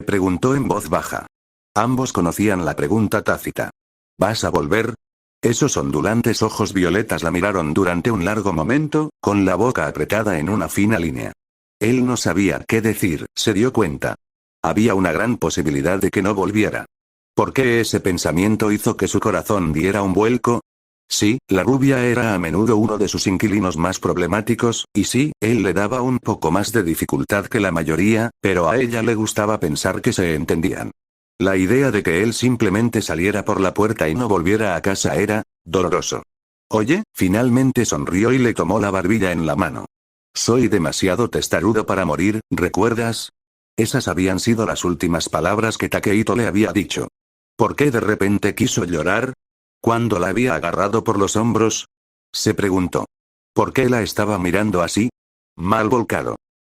Speaker 1: Preguntó en voz baja. Ambos conocían la pregunta tácita. ¿Vas a volver? Esos ondulantes ojos violetas la miraron durante un largo momento, con la boca apretada en una fina línea. Él no sabía qué decir, se dio cuenta. Había una gran posibilidad de que no volviera. ¿Por qué ese pensamiento hizo que su corazón diera un vuelco? Sí, la rubia era a menudo uno de sus inquilinos más problemáticos, y sí, él le daba un poco más de dificultad que la mayoría, pero a ella le gustaba pensar que se entendían. La idea de que él simplemente saliera por la puerta y no volviera a casa era doloroso. Oye, finalmente sonrió y le tomó la barbilla en la mano. Soy demasiado testarudo para morir, ¿recuerdas? Esas habían sido las últimas palabras que Takehito le había dicho. ¿Por qué de repente quiso llorar? ¿Cuándo la había agarrado por los hombros? Se preguntó. ¿Por qué la estaba mirando así? Mal volcado.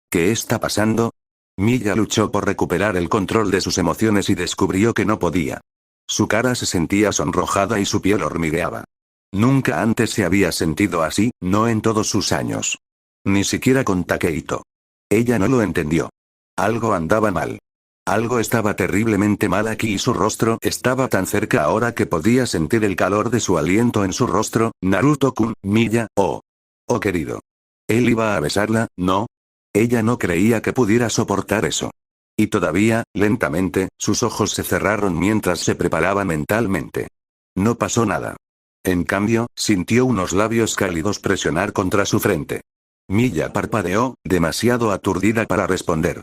Speaker 1: ¿Qué está pasando? Miya luchó por recuperar el control de sus emociones y descubrió que no podía. Su cara se sentía sonrojada y su piel hormigueaba. Nunca antes se había sentido así, no en todos sus años. Ni siquiera con Takehito. Ella no lo entendió. Algo andaba mal. Algo estaba terriblemente mal aquí y su rostro estaba tan cerca ahora que podía sentir el calor de su aliento en su rostro. Naruto-kun, Miya, oh. Oh querido. Él iba a besarla, ¿no? Ella no creía que pudiera soportar eso. Y todavía, lentamente, sus ojos se cerraron mientras se preparaba mentalmente. No pasó nada. En cambio, sintió unos labios cálidos presionar contra su frente. Miya parpadeó, demasiado aturdida para responder.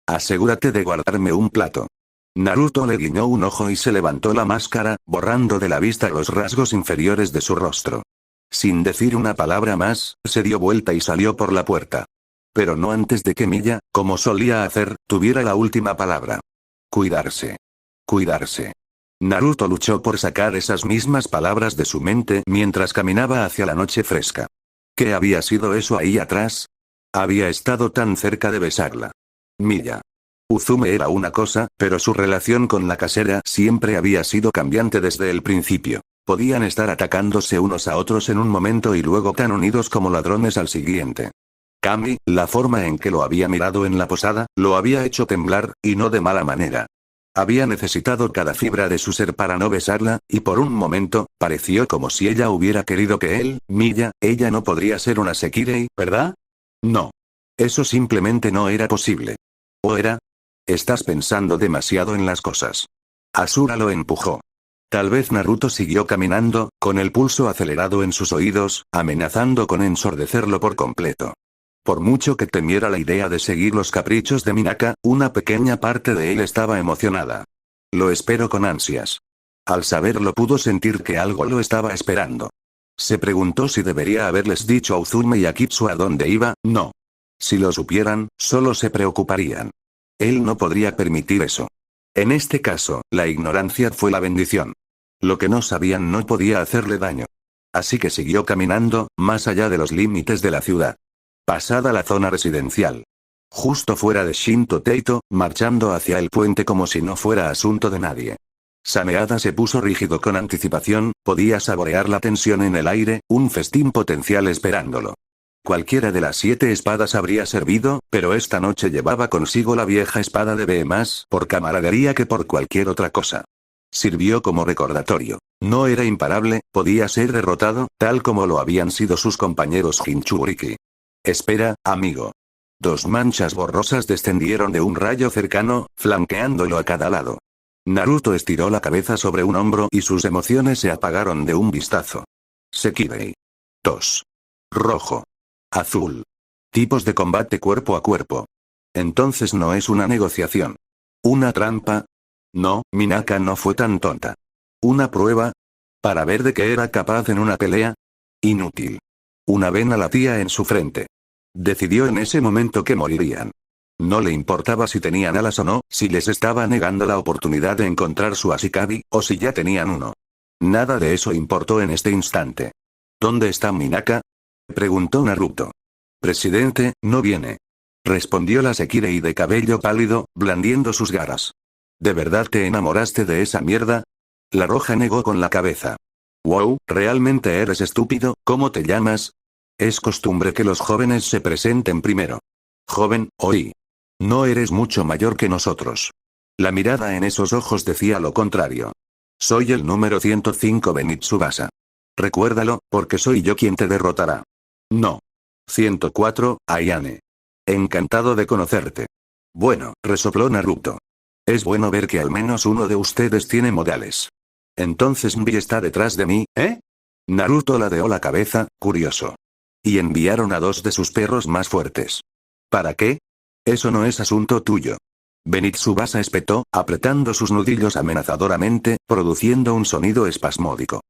Speaker 1: Asegúrate de guardarme un plato. Naruto le guiñó un ojo y se levantó la máscara, borrando de la vista los rasgos inferiores de su rostro. Sin decir una palabra más, se dio vuelta y salió por la puerta. Pero no antes de que Miya, como solía hacer, tuviera la última palabra. Cuidarse. Cuidarse. Naruto luchó por sacar esas mismas palabras de su mente mientras caminaba hacia la noche fresca. ¿Qué había sido eso ahí atrás? Había estado tan cerca de besarla. Miya. Uzume era una cosa, pero su relación con la casera siempre había sido cambiante desde el principio. Podían estar atacándose unos a otros en un momento y luego tan unidos como ladrones al siguiente. Kami, la forma en que lo había mirado en la posada, lo había hecho temblar, y no de mala manera. Había necesitado cada fibra de su ser para no besarla, y por un momento, pareció como si ella hubiera querido que él, Miya, ella no podría ser una Sekirei, ¿verdad? No. Eso simplemente no era posible. ¿O era? Estás pensando demasiado en las cosas. Asura lo empujó. Tal vez Naruto siguió caminando, con el pulso acelerado en sus oídos, amenazando con ensordecerlo por completo. Por mucho que temiera la idea de seguir los caprichos de Minaka, una pequeña parte de él estaba emocionada. Lo espero con ansias. Al saberlo pudo sentir que algo lo estaba esperando. Se preguntó si debería haberles dicho a Uzume y a Kitsu a dónde iba, no. Si lo supieran, solo se preocuparían. Él no podría permitir eso. En este caso, la ignorancia fue la bendición. Lo que no sabían no podía hacerle daño. Así que siguió caminando, más allá de los límites de la ciudad. Pasada la zona residencial. Justo fuera de Shinto Teito, marchando hacia el puente como si no fuera asunto de nadie. Sameada se puso rígido con anticipación, podía saborear la tensión en el aire, un festín potencial esperándolo. Cualquiera de las 7 espadas habría servido, pero esta noche llevaba consigo la vieja espada de B más por camaradería que por cualquier otra cosa. Sirvió como recordatorio. No era imparable, podía ser derrotado, tal como lo habían sido sus compañeros Jinchuriki. Espera, amigo. 2 manchas borrosas descendieron de un rayo cercano, flanqueándolo a cada lado. Naruto estiró la cabeza sobre un hombro y sus emociones se apagaron de un vistazo. Sekirei. 2. Rojo. Azul. Tipos de combate cuerpo a cuerpo. Entonces no es una negociación. ¿Una trampa? No, Minaka no fue tan tonta. ¿Una prueba? ¿Para ver de qué era capaz en una pelea? Inútil. Una vena latía en su frente. Decidió en ese momento que morirían. No le importaba si tenían alas o no, si les estaba negando la oportunidad de encontrar su Ashikabi, o si ya tenían uno. Nada de eso importó en este instante. ¿Dónde está Minaka? Preguntó Naruto. Presidente, no viene. Respondió la Sekirei de cabello pálido, blandiendo sus garras. ¿De verdad te enamoraste de esa mierda? La roja negó con la cabeza. Wow, ¿realmente eres estúpido? ¿Cómo te llamas? Es costumbre que los jóvenes se presenten primero. Joven, oí. No eres mucho mayor que nosotros. La mirada en esos ojos decía lo contrario. Soy el número 105 Benit Tsubasa. Recuérdalo, porque soy yo quien te derrotará. No. 104, Ayane. Encantado de conocerte. Bueno, resopló Naruto. Es bueno ver que al menos uno de ustedes tiene modales. Entonces Mbi está detrás de mí, ¿eh? Naruto ladeó la cabeza, curioso. Y enviaron a 2 de sus perros más fuertes. ¿Para qué? Eso no es asunto tuyo. Benit Tsubasa espetó, apretando sus nudillos amenazadoramente, produciendo un sonido espasmódico.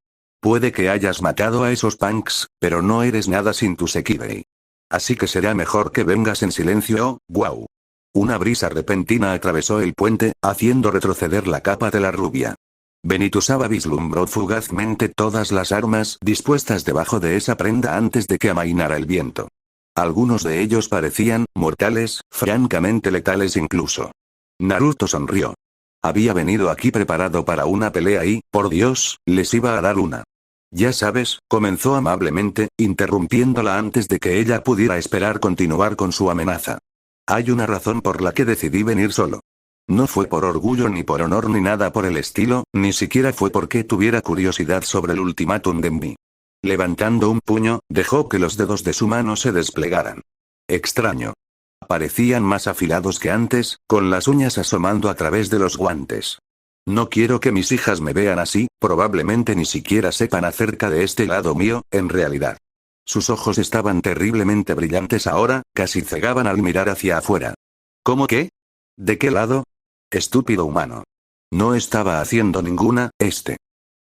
Speaker 1: Puede que hayas matado a esos punks, pero no eres nada sin tu Sekirei. Así que será mejor que vengas en silencio, guau. Una brisa repentina atravesó el puente, haciendo retroceder la capa de la rubia. Benitusawa vislumbró fugazmente todas las armas dispuestas debajo de esa prenda antes de que amainara el viento. Algunos de ellos parecían mortales, francamente letales incluso. Naruto sonrió. Había venido aquí preparado para una pelea y, por Dios, les iba a dar una. Ya sabes, comenzó amablemente, interrumpiéndola antes de que ella pudiera esperar continuar con su amenaza. Hay una razón por la que decidí venir solo. No fue por orgullo ni por honor ni nada por el estilo, ni siquiera fue porque tuviera curiosidad sobre el ultimátum de mí. Levantando un puño, dejó que los dedos de su mano se desplegaran. Extraño. Parecían más afilados que antes, con las uñas asomando a través de los guantes. No quiero que mis hijas me vean así, probablemente ni siquiera sepan acerca de este lado mío, en realidad. Sus ojos estaban terriblemente brillantes ahora, casi cegaban al mirar hacia afuera. ¿Cómo qué? ¿De qué lado? Estúpido humano. No estaba haciendo ninguna,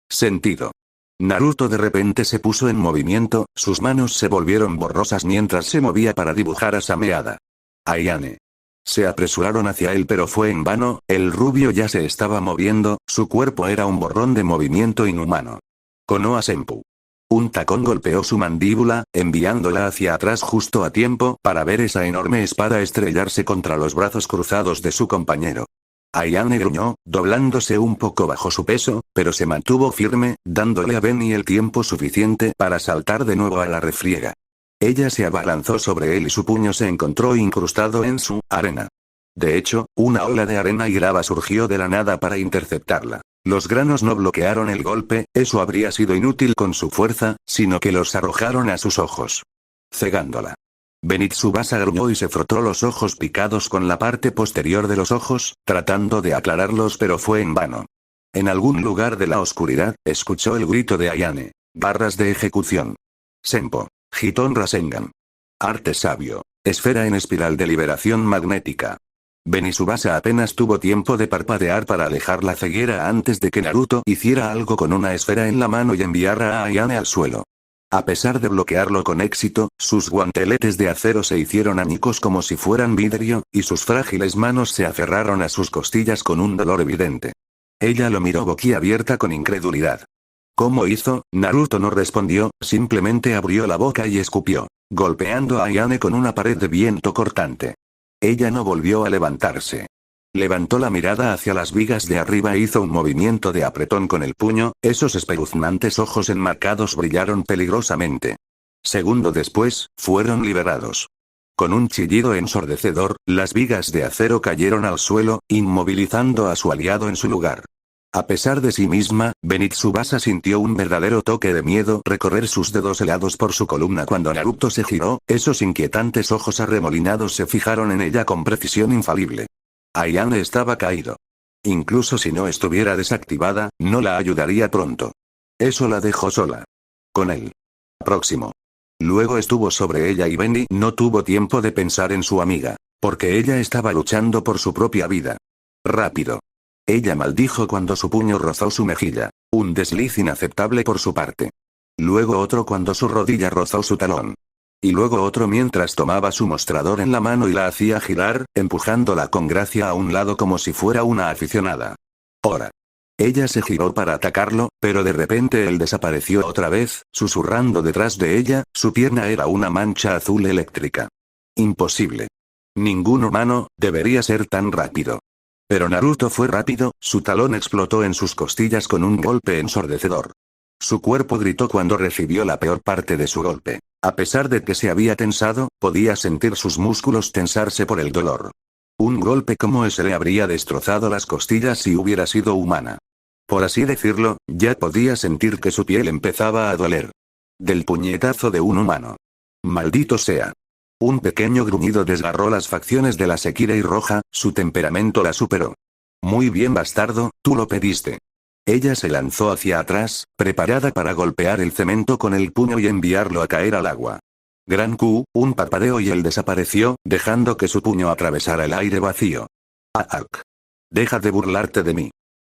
Speaker 1: sentido. Naruto de repente se puso en movimiento, sus manos se volvieron borrosas mientras se movía para dibujar a Sameada. Ayane. Se apresuraron hacia él pero fue en vano, el rubio ya se estaba moviendo, su cuerpo era un borrón de movimiento inhumano. Konoha Senpu. Un tacón golpeó su mandíbula, enviándola hacia atrás justo a tiempo para ver esa enorme espada estrellarse contra los brazos cruzados de su compañero. Ayane gruñó, doblándose un poco bajo su peso, pero se mantuvo firme, dándole a Benny el tiempo suficiente para saltar de nuevo a la refriega. Ella se abalanzó sobre él y su puño se encontró incrustado en su arena. De hecho, una ola de arena y grava surgió de la nada para interceptarla. Los granos no bloquearon el golpe, eso habría sido inútil con su fuerza, sino que los arrojaron a sus ojos, cegándola. Benitsubasa gruñó y se frotó los ojos picados con la parte posterior de los ojos, tratando de aclararlos pero fue en vano. En algún lugar de la oscuridad, escuchó el grito de Ayane. Barras de ejecución. Senpo. Hiton Rasengan. Arte sabio. Esfera en espiral de liberación magnética. Benitsubasa apenas tuvo tiempo de parpadear para alejar la ceguera antes de que Naruto hiciera algo con una esfera en la mano y enviara a Ayane al suelo. A pesar de bloquearlo con éxito, sus guanteletes de acero se hicieron añicos como si fueran vidrio, y sus frágiles manos se aferraron a sus costillas con un dolor evidente. Ella lo miró boquiabierta con incredulidad. ¿Cómo hizo? Naruto no respondió, simplemente abrió la boca y escupió, golpeando a Ayane con una pared de viento cortante. Ella no volvió a levantarse. Levantó la mirada hacia las vigas de arriba e hizo un movimiento de apretón con el puño, esos espeluznantes ojos enmarcados brillaron peligrosamente. Segundo después, fueron liberados. Con un chillido ensordecedor, las vigas de acero cayeron al suelo, inmovilizando a su aliado en su lugar. A pesar de sí misma, Benitsubasa sintió un verdadero toque de miedo recorrer sus dedos helados por su columna cuando Naruto se giró, esos inquietantes ojos arremolinados se fijaron en ella con precisión infalible. Ayane estaba caído. Incluso si no estuviera desactivada, no la ayudaría pronto. Eso la dejó sola. Con él. Próximo. Luego estuvo sobre ella y Benny no tuvo tiempo de pensar en su amiga, porque ella estaba luchando por su propia vida. Rápido. Ella maldijo cuando su puño rozó su mejilla, un desliz inaceptable por su parte. Luego otro cuando su rodilla rozó su talón. Y luego otro mientras tomaba su mostrador en la mano y la hacía girar, empujándola con gracia a un lado como si fuera una aficionada. Ora. Ella se giró para atacarlo, pero de repente él desapareció otra vez, susurrando detrás de ella, su pierna era una mancha azul eléctrica. Imposible. Ningún humano debería ser tan rápido. Pero Naruto fue rápido, su talón explotó en sus costillas con un golpe ensordecedor. Su cuerpo gritó cuando recibió la peor parte de su golpe. A pesar de que se había tensado, podía sentir sus músculos tensarse por el dolor. Un golpe como ese le habría destrozado las costillas si hubiera sido humana. Por así decirlo, ya podía sentir que su piel empezaba a doler. Del puñetazo de un humano. Maldito sea. Un pequeño gruñido desgarró las facciones de la Sekirei roja, su temperamento la superó. Muy bien bastardo, tú lo pediste. Ella se lanzó hacia atrás, preparada para golpear el cemento con el puño y enviarlo a caer al agua. Gran Q, un parpadeo y él desapareció, dejando que su puño atravesara el aire vacío. Ark. Deja de burlarte de mí.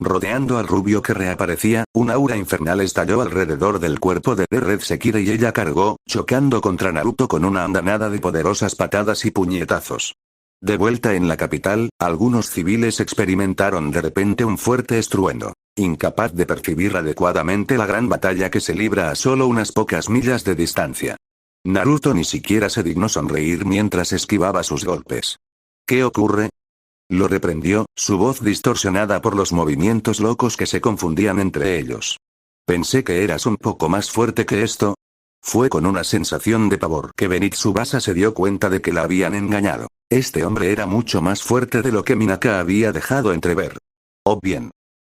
Speaker 1: Rodeando al rubio que reaparecía, un aura infernal estalló alrededor del cuerpo de Red Sekirei y ella cargó, chocando contra Naruto con una andanada de poderosas patadas y puñetazos. De vuelta en la capital, algunos civiles experimentaron de repente un fuerte estruendo. Incapaz de percibir adecuadamente la gran batalla que se libra a solo unas pocas millas de distancia. Naruto ni siquiera se dignó sonreír mientras esquivaba sus golpes. ¿Qué ocurre? Lo reprendió, su voz distorsionada por los movimientos locos que se confundían entre ellos. Pensé que eras un poco más fuerte que esto. Fue con una sensación de pavor que Benit Tsubasa se dio cuenta de que la habían engañado. Este hombre era mucho más fuerte de lo que Minaka había dejado entrever. Oh bien.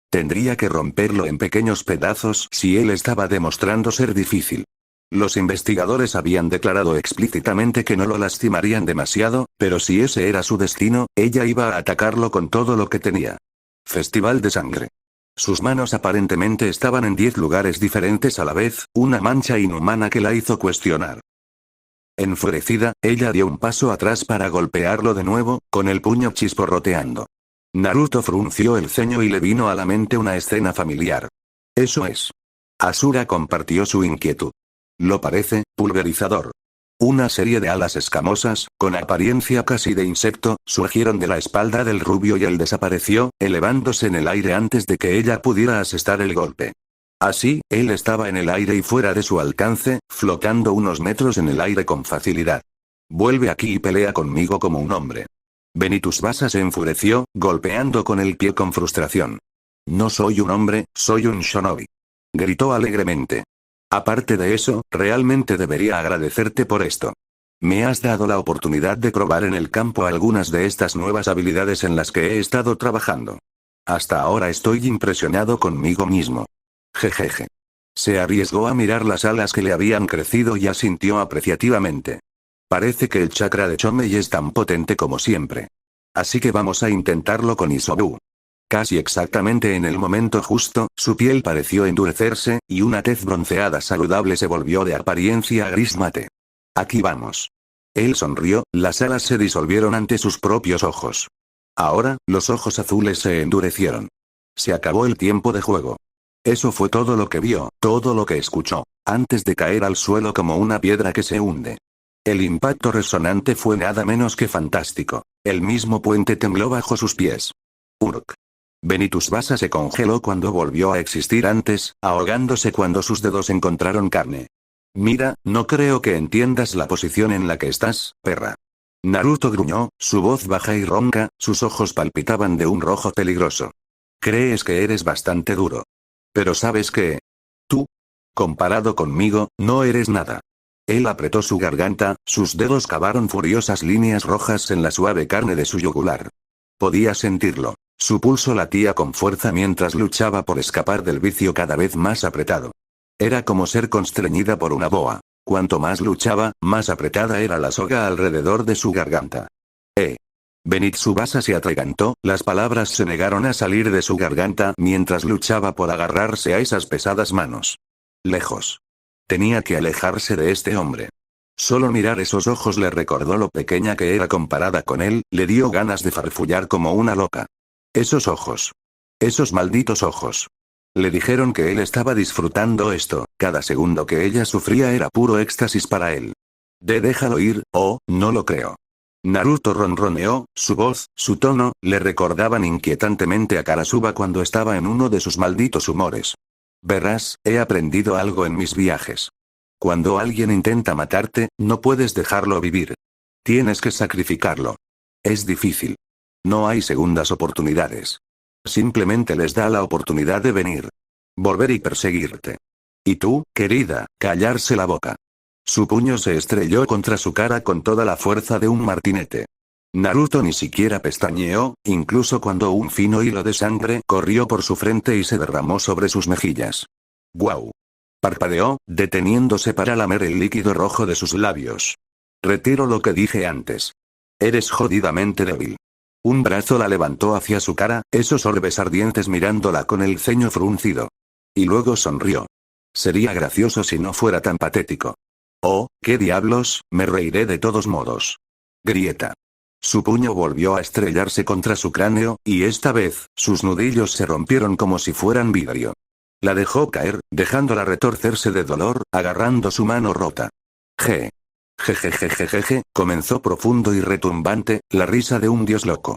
Speaker 1: Tendría que romperlo en pequeños pedazos si él estaba demostrando ser difícil. Los investigadores habían declarado explícitamente que no lo lastimarían demasiado, pero si ese era su destino, ella iba a atacarlo con todo lo que tenía. Festival de sangre. Sus manos aparentemente estaban en 10 lugares diferentes a la vez, una mancha inhumana que la hizo cuestionar. Enfurecida, ella dio un paso atrás para golpearlo de nuevo, con el puño chisporroteando. Naruto frunció el ceño y le vino a la mente una escena familiar. Eso es. Asura compartió su inquietud. Lo parece, pulverizador. Una serie de alas escamosas, con apariencia casi de insecto, surgieron de la espalda del rubio y él desapareció, elevándose en el aire antes de que ella pudiera asestar el golpe. Así, él estaba en el aire y fuera de su alcance, flotando unos metros en el aire con facilidad. Vuelve aquí y pelea conmigo como un hombre. Benit Tsubasa se enfureció, golpeando con el pie con frustración. No soy un hombre, soy un shinobi. Gritó alegremente. Aparte de eso, realmente debería agradecerte por esto. Me has dado la oportunidad de probar en el campo algunas de estas nuevas habilidades en las que he estado trabajando. Hasta ahora estoy impresionado conmigo mismo. Jejeje. Se arriesgó a mirar las alas que le habían crecido y asintió apreciativamente. Parece que el chakra de Chomei es tan potente como siempre. Así que vamos a intentarlo con Isobu. Casi exactamente en el momento justo, su piel pareció endurecerse, y una tez bronceada saludable se volvió de apariencia gris mate. Aquí vamos. Él sonrió, las alas se disolvieron ante sus propios ojos. Ahora, los ojos azules se endurecieron. Se acabó el tiempo de juego. Eso fue todo lo que vio, todo lo que escuchó, antes de caer al suelo como una piedra que se hunde. El impacto resonante fue nada menos que fantástico. El mismo puente tembló bajo sus pies. Urk. Benit Tsubasa se congeló cuando volvió a existir antes, ahogándose cuando sus dedos encontraron carne. Mira, no creo que entiendas la posición en la que estás, perra. Naruto gruñó, su voz baja y ronca, sus ojos palpitaban de un rojo peligroso. Crees que eres bastante duro. Pero ¿sabes qué? Tú, comparado conmigo, no eres nada. Él apretó su garganta, sus dedos cavaron furiosas líneas rojas en la suave carne de su yugular. Podía sentirlo. Su pulso latía con fuerza mientras luchaba por escapar del vicio cada vez más apretado. Era como ser constreñida por una boa. Cuanto más luchaba, más apretada era la soga alrededor de su garganta. Benit Tsubasa se atragantó, las palabras se negaron a salir de su garganta mientras luchaba por agarrarse a esas pesadas manos. Lejos. Tenía que alejarse de este hombre. Solo mirar esos ojos le recordó lo pequeña que era comparada con él, le dio ganas de farfullar como una loca. Esos ojos. Esos malditos ojos. Le dijeron que él estaba disfrutando esto, cada segundo que ella sufría era puro éxtasis para él. Déjalo ir, oh, no lo creo. Naruto ronroneó, su voz, su tono, le recordaban inquietantemente a Karasuba cuando estaba en uno de sus malditos humores. Verás, he aprendido algo en mis viajes. Cuando alguien intenta matarte, no puedes dejarlo vivir. Tienes que sacrificarlo. Es difícil. No hay segundas oportunidades. Simplemente les da la oportunidad de venir. Volver y perseguirte. Y tú, querida, callarse la boca. Su puño se estrelló contra su cara con toda la fuerza de un martinete. Naruto ni siquiera pestañeó, incluso cuando un fino hilo de sangre corrió por su frente y se derramó sobre sus mejillas. ¡Guau! Parpadeó, deteniéndose para lamer el líquido rojo de sus labios. Retiro lo que dije antes. Eres jodidamente débil. Un brazo la levantó hacia su cara, esos orbes ardientes mirándola con el ceño fruncido. Y luego sonrió. Sería gracioso si no fuera tan patético. Oh, qué diablos, me reiré de todos modos. Grieta. Su puño volvió a estrellarse contra su cráneo, y esta vez, sus nudillos se rompieron como si fueran vidrio. La dejó caer, dejándola retorcerse de dolor, agarrando su mano rota. Jejejejejeje, comenzó profundo y retumbante, la risa de un dios loco.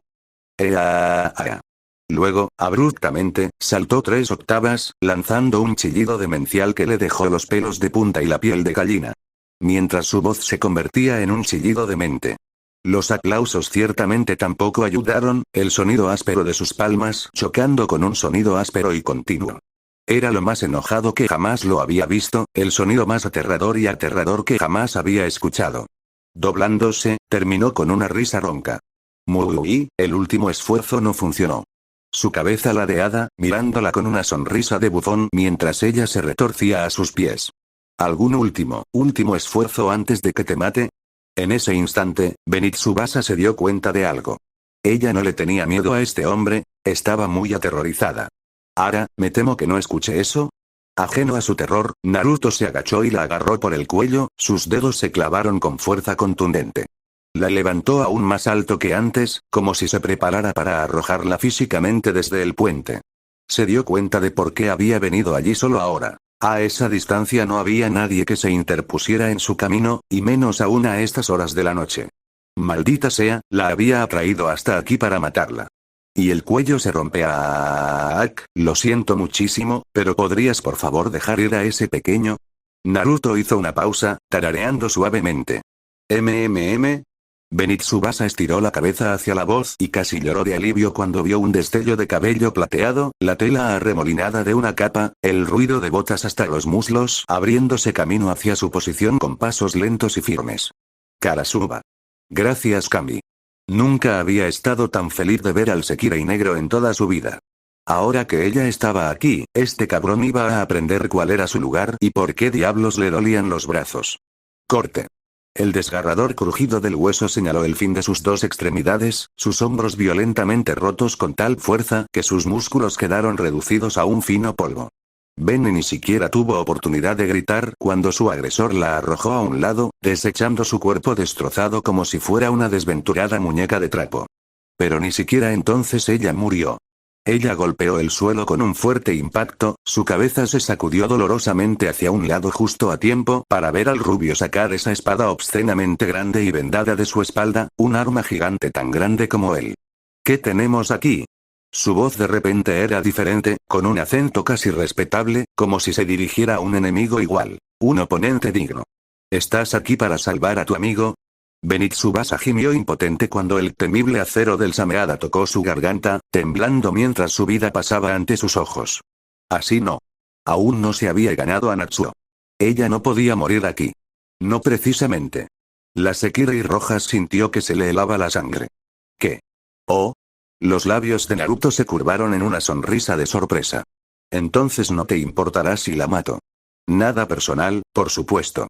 Speaker 1: Ea. Luego, abruptamente, saltó 3 octavas, lanzando un chillido demencial que le dejó los pelos de punta y la piel de gallina. Mientras su voz se convertía en un chillido demente. Los aplausos ciertamente tampoco ayudaron, el sonido áspero de sus palmas chocando con un sonido áspero y continuo. Era lo más enojado que jamás lo había visto, el sonido más aterrador y aterrador que jamás había escuchado. Doblándose, terminó con una risa ronca. Muy, el último esfuerzo no funcionó. Su cabeza ladeada, mirándola con una sonrisa de bufón mientras ella se retorcía a sus pies. ¿Algún último esfuerzo antes de que te mate? En ese instante, Benit Tsubasa se dio cuenta de algo. Ella no le tenía miedo a este hombre, estaba muy aterrorizada. Ahora, me temo que no escuche eso. Ajeno a su terror, Naruto se agachó y la agarró por el cuello, sus dedos se clavaron con fuerza contundente. La levantó aún más alto que antes, como si se preparara para arrojarla físicamente desde el puente. Se dio cuenta de por qué había venido allí solo ahora. A esa distancia no había nadie que se interpusiera en su camino, y menos aún a estas horas de la noche. Maldita sea, la había atraído hasta aquí para matarla. Y el cuello se rompe. Lo siento muchísimo, pero ¿podrías por favor dejar ir a ese pequeño? Naruto hizo una pausa, tarareando suavemente. Benit Tsubasa estiró la cabeza hacia la voz y casi lloró de alivio cuando vio un destello de cabello plateado, la tela arremolinada de una capa, el ruido de botas hasta los muslos, abriéndose camino hacia su posición con pasos lentos y firmes. Karasuba. Gracias Kami. Nunca había estado tan feliz de ver al Sekirei negro en toda su vida. Ahora que ella estaba aquí, este cabrón iba a aprender cuál era su lugar y por qué diablos le dolían los brazos. Corte. El desgarrador crujido del hueso señaló el fin de sus 2 extremidades, sus hombros violentamente rotos con tal fuerza que sus músculos quedaron reducidos a un fino polvo. Benny ni siquiera tuvo oportunidad de gritar cuando su agresor la arrojó a un lado, desechando su cuerpo destrozado como si fuera una desventurada muñeca de trapo. Pero ni siquiera entonces ella murió. Ella golpeó el suelo con un fuerte impacto, su cabeza se sacudió dolorosamente hacia un lado justo a tiempo para ver al rubio sacar esa espada obscenamente grande y vendada de su espalda, un arma gigante tan grande como él. ¿Qué tenemos aquí? Su voz de repente era diferente, con un acento casi respetable, como si se dirigiera a un enemigo igual, un oponente digno. ¿Estás aquí para salvar a tu amigo? Benit Tsubasa gimió impotente cuando el temible acero del Sameada tocó su garganta, temblando mientras su vida pasaba ante sus ojos. Así no. Aún no se había ganado a Natsuo. Ella no podía morir aquí. No precisamente. La Sekirei Rojas sintió que se le helaba la sangre. ¿Qué? Oh. Los labios de Naruto se curvaron en una sonrisa de sorpresa. Entonces no te importará si la mato. Nada personal, por supuesto.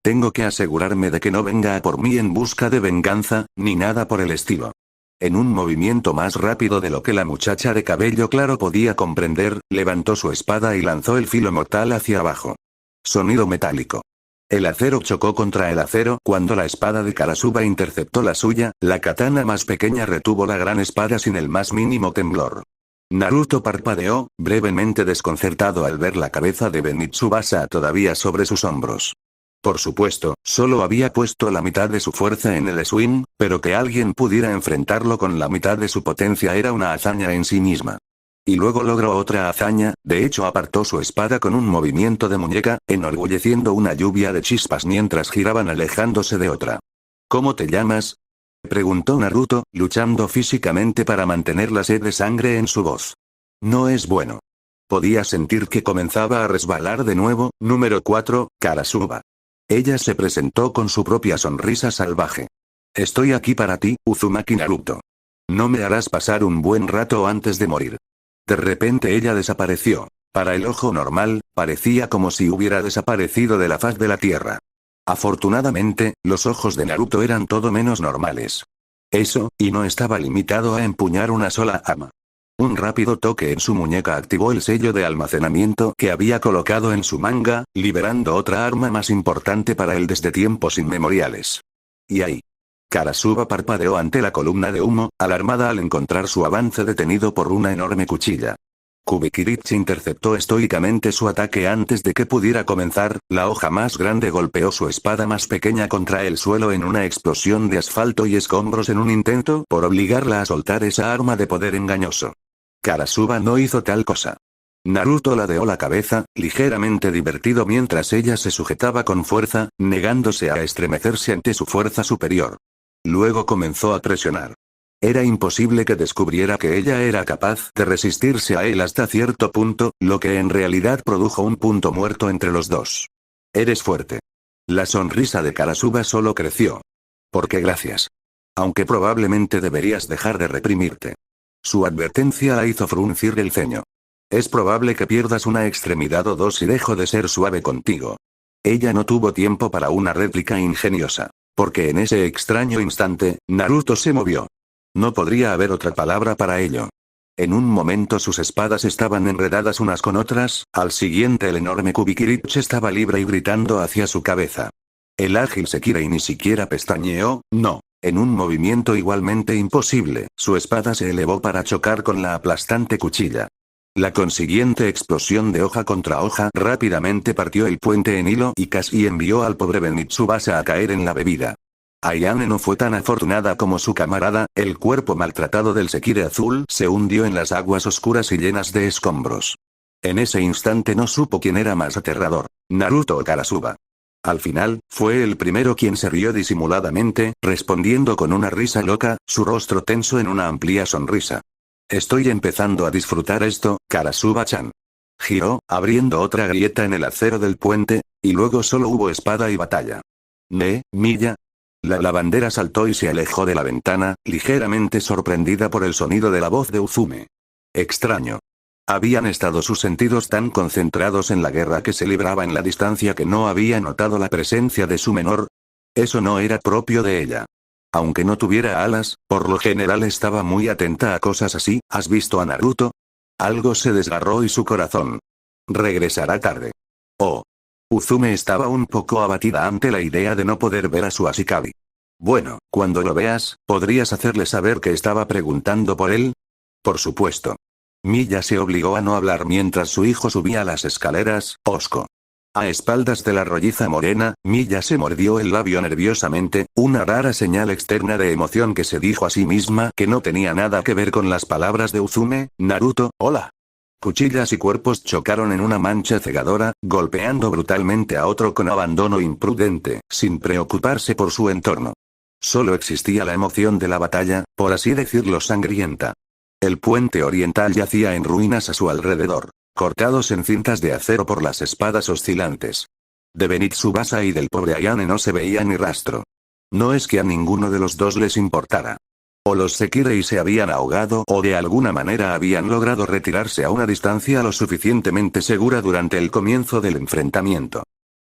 Speaker 1: Tengo que asegurarme de que no venga a por mí en busca de venganza, ni nada por el estilo. En un movimiento más rápido de lo que la muchacha de cabello claro podía comprender, levantó su espada y lanzó el filo mortal hacia abajo. Sonido metálico. El acero chocó contra el acero cuando la espada de Karasuba interceptó la suya, la katana más pequeña retuvo la gran espada sin el más mínimo temblor. Naruto parpadeó, brevemente desconcertado al ver la cabeza de Benit Tsubasa todavía sobre sus hombros. Por supuesto, solo había puesto la mitad de su fuerza en el swing, pero que alguien pudiera enfrentarlo con la mitad de su potencia era una hazaña en sí misma. Y luego logró otra hazaña, de hecho apartó su espada con un movimiento de muñeca, enorgulleciendo una lluvia de chispas mientras giraban alejándose de otra. ¿Cómo te llamas? Preguntó Naruto, luchando físicamente para mantener la sed de sangre en su voz. No es bueno. Podía sentir que comenzaba a resbalar de nuevo. Número 4, Karasuba. Ella se presentó con su propia sonrisa salvaje. Estoy aquí para ti, Uzumaki Naruto. No me harás pasar un buen rato antes de morir. De repente ella desapareció. Para el ojo normal, parecía como si hubiera desaparecido de la faz de la tierra. Afortunadamente, los ojos de Naruto eran todo menos normales. Eso, y no estaba limitado a empuñar una sola arma. Un rápido toque en su muñeca activó el sello de almacenamiento que había colocado en su manga, liberando otra arma más importante para él desde tiempos inmemoriales. Y ahí. Karasuba parpadeó ante la columna de humo, alarmada al encontrar su avance detenido por una enorme cuchilla. Kubikirich interceptó estoicamente su ataque antes de que pudiera comenzar. La hoja más grande golpeó su espada más pequeña contra el suelo en una explosión de asfalto y escombros en un intento por obligarla a soltar esa arma de poder engañoso. Karasuba no hizo tal cosa. Naruto ladeó la cabeza, ligeramente divertido mientras ella se sujetaba con fuerza, negándose a estremecerse ante su fuerza superior. Luego comenzó a presionar. Era imposible que descubriera que ella era capaz de resistirse a él hasta cierto punto, lo que en realidad produjo un punto muerto entre los dos. Eres fuerte. La sonrisa de Karasuba solo creció. ¿Por qué gracias? Aunque probablemente deberías dejar de reprimirte. Su advertencia la hizo fruncir el ceño. Es probable que pierdas una extremidad o dos si dejo de ser suave contigo. Ella no tuvo tiempo para una réplica ingeniosa. Porque en ese extraño instante, Naruto se movió. No podría haber otra palabra para ello. En un momento sus espadas estaban enredadas unas con otras, al siguiente el enorme Kubikirich estaba libre y gritando hacia su cabeza. El ágil Sekirei ni siquiera pestañeó, no. En un movimiento igualmente imposible, su espada se elevó para chocar con la aplastante cuchilla. La consiguiente explosión de hoja contra hoja rápidamente partió el puente en hilo y casi envió al pobre Zenitsu-Basa a caer en la bebida. Ayane no fue tan afortunada como su camarada, el cuerpo maltratado del Sekire azul se hundió en las aguas oscuras y llenas de escombros. En ese instante no supo quién era más aterrador, Naruto o Karasuba. Al final, fue el primero quien se rió disimuladamente, respondiendo con una risa loca, su rostro tenso en una amplia sonrisa. Estoy empezando a disfrutar esto, Karasuba-chan. Giró, abriendo otra grieta en el acero del puente, y luego solo hubo espada y batalla. Milla. La lavandera saltó y se alejó de la ventana, ligeramente sorprendida por el sonido de la voz de Uzume. Extraño. Habían estado sus sentidos tan concentrados en la guerra que se libraba en la distancia que no había notado la presencia de su menor. Eso no era propio de ella. Aunque no tuviera alas, por lo general estaba muy atenta a cosas así. ¿Has visto a Naruto? Algo se desgarró y su corazón. Regresará tarde. Oh. Uzume estaba un poco abatida ante la idea de no poder ver a su Ashikabi. Bueno, cuando lo veas, ¿podrías hacerle saber que estaba preguntando por él? Por supuesto. Milla se obligó a no hablar mientras su hijo subía las escaleras. Osco. A espaldas de la rolliza morena, Milla se mordió el labio nerviosamente, una rara señal externa de emoción que se dijo a sí misma que no tenía nada que ver con las palabras de Uzume. Naruto, hola. Cuchillas y cuerpos chocaron en una mancha cegadora, golpeando brutalmente a otro con abandono imprudente, sin preocuparse por su entorno. Solo existía la emoción de la batalla, por así decirlo sangrienta. El puente oriental yacía en ruinas a su alrededor, cortados en cintas de acero por las espadas oscilantes. De Zenitsu-Basa y del pobre Ayane no se veía ni rastro. No es que a ninguno de los dos les importara. O los Sekirei se habían ahogado o de alguna manera habían logrado retirarse a una distancia lo suficientemente segura durante el comienzo del enfrentamiento.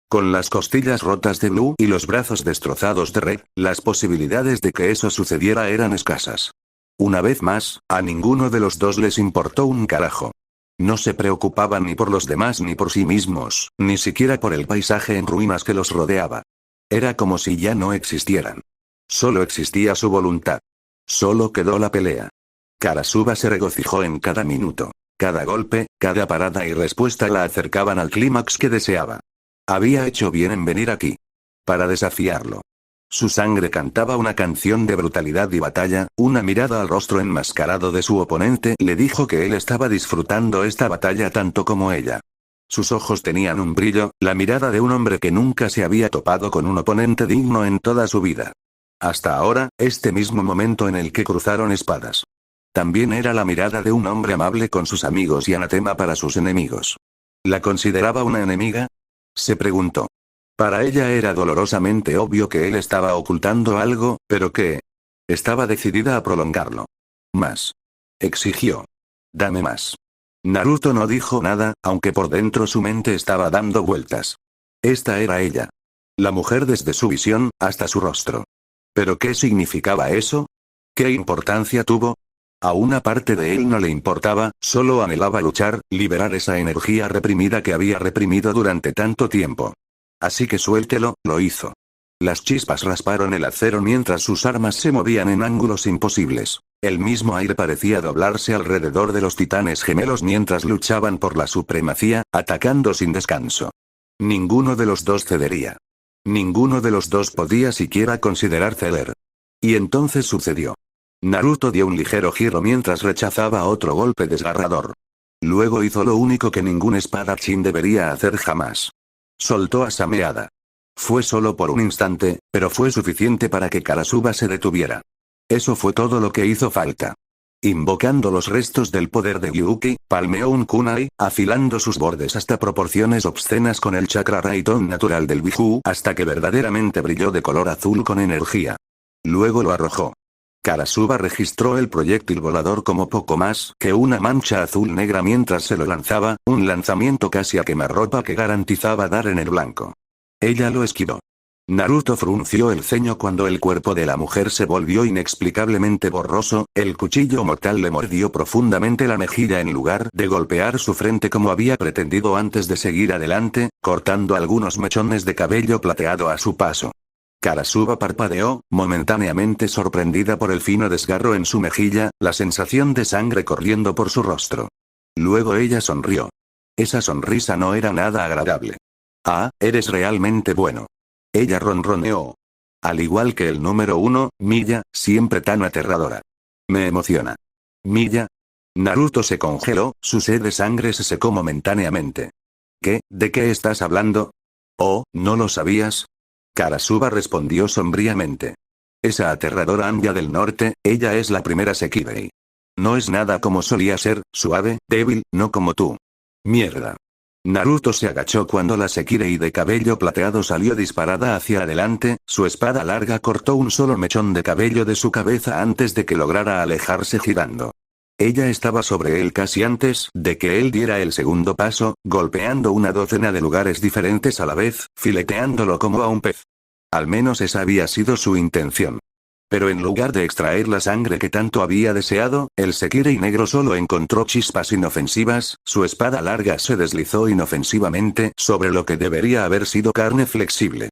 Speaker 1: Con las costillas rotas de Blue y los brazos destrozados de Red, las posibilidades de que eso sucediera eran escasas. Una vez más, a ninguno de los dos les importó un carajo. No se preocupaban ni por los demás ni por sí mismos, ni siquiera por el paisaje en ruinas que los rodeaba. Era como si ya no existieran. Solo existía su voluntad. Solo quedó la pelea. Karasuba se regocijó en cada minuto. Cada golpe, cada parada y respuesta la acercaban al clímax que deseaba. Había hecho bien en venir aquí. Para desafiarlo. Su sangre cantaba una canción de brutalidad y batalla, una mirada al rostro enmascarado de su oponente le dijo que él estaba disfrutando esta batalla tanto como ella. Sus ojos tenían un brillo, la mirada de un hombre que nunca se había topado con un oponente digno en toda su vida. Hasta ahora, este mismo momento en el que cruzaron espadas. También era la mirada de un hombre amable con sus amigos y anatema para sus enemigos. ¿La consideraba una enemiga? Se preguntó. Para ella era dolorosamente obvio que él estaba ocultando algo, pero que... estaba decidida a prolongarlo. Más. Exigió. Dame más. Naruto no dijo nada, aunque por dentro su mente estaba dando vueltas. Esta era ella. La mujer desde su visión, hasta su rostro. ¿Pero qué significaba eso? ¿Qué importancia tuvo? A una parte de él no le importaba, solo anhelaba luchar, liberar esa energía reprimida que había reprimido durante tanto tiempo. Así que suéltelo, lo hizo. Las chispas rasparon el acero mientras sus armas se movían en ángulos imposibles. El mismo aire parecía doblarse alrededor de los titanes gemelos mientras luchaban por la supremacía, atacando sin descanso. Ninguno de los dos cedería. Ninguno de los dos podía siquiera considerar ceder. Y entonces sucedió. Naruto dio un ligero giro mientras rechazaba otro golpe desgarrador. Luego hizo lo único que ningún espadachín debería hacer jamás. Soltó a Sameada. Fue solo por un instante, pero fue suficiente para que Karasuba se detuviera. Eso fue todo lo que hizo falta. Invocando los restos del poder de Gyuki, palmeó un kunai, afilando sus bordes hasta proporciones obscenas con el chakra Raitón natural del Biju hasta que verdaderamente brilló de color azul con energía. Luego lo arrojó. Karasuba registró el proyectil volador como poco más que una mancha azul negra mientras se lo lanzaba, un lanzamiento casi a quemarropa que garantizaba dar en el blanco. Ella lo esquivó. Naruto frunció el ceño cuando el cuerpo de la mujer se volvió inexplicablemente borroso, el cuchillo mortal le mordió profundamente la mejilla en lugar de golpear su frente como había pretendido antes de seguir adelante, cortando algunos mechones de cabello plateado a su paso. Karasuba parpadeó, momentáneamente sorprendida por el fino desgarro en su mejilla, la sensación de sangre corriendo por su rostro. Luego ella sonrió. Esa sonrisa no era nada agradable. Ah, eres realmente bueno. Ella ronroneó. Al igual que el número 1, Miya, siempre tan aterradora. Me emociona. Miya. Naruto se congeló, su sed de sangre se secó momentáneamente. ¿Qué? ¿De qué estás hablando? Oh, ¿no lo sabías? Karasuba respondió sombríamente. Esa aterradora Anya del norte, ella es la primera Sekirei. No es nada como solía ser, suave, débil, no como tú. Mierda. Naruto se agachó cuando la Sekirei de cabello plateado salió disparada hacia adelante, su espada larga cortó un solo mechón de cabello de su cabeza antes de que lograra alejarse girando. Ella estaba sobre él casi antes de que él diera el segundo paso, golpeando una docena de lugares diferentes a la vez, fileteándolo como a un pez. Al menos esa había sido su intención. Pero en lugar de extraer la sangre que tanto había deseado, el Sekirei negro solo encontró chispas inofensivas, su espada larga se deslizó inofensivamente sobre lo que debería haber sido carne flexible.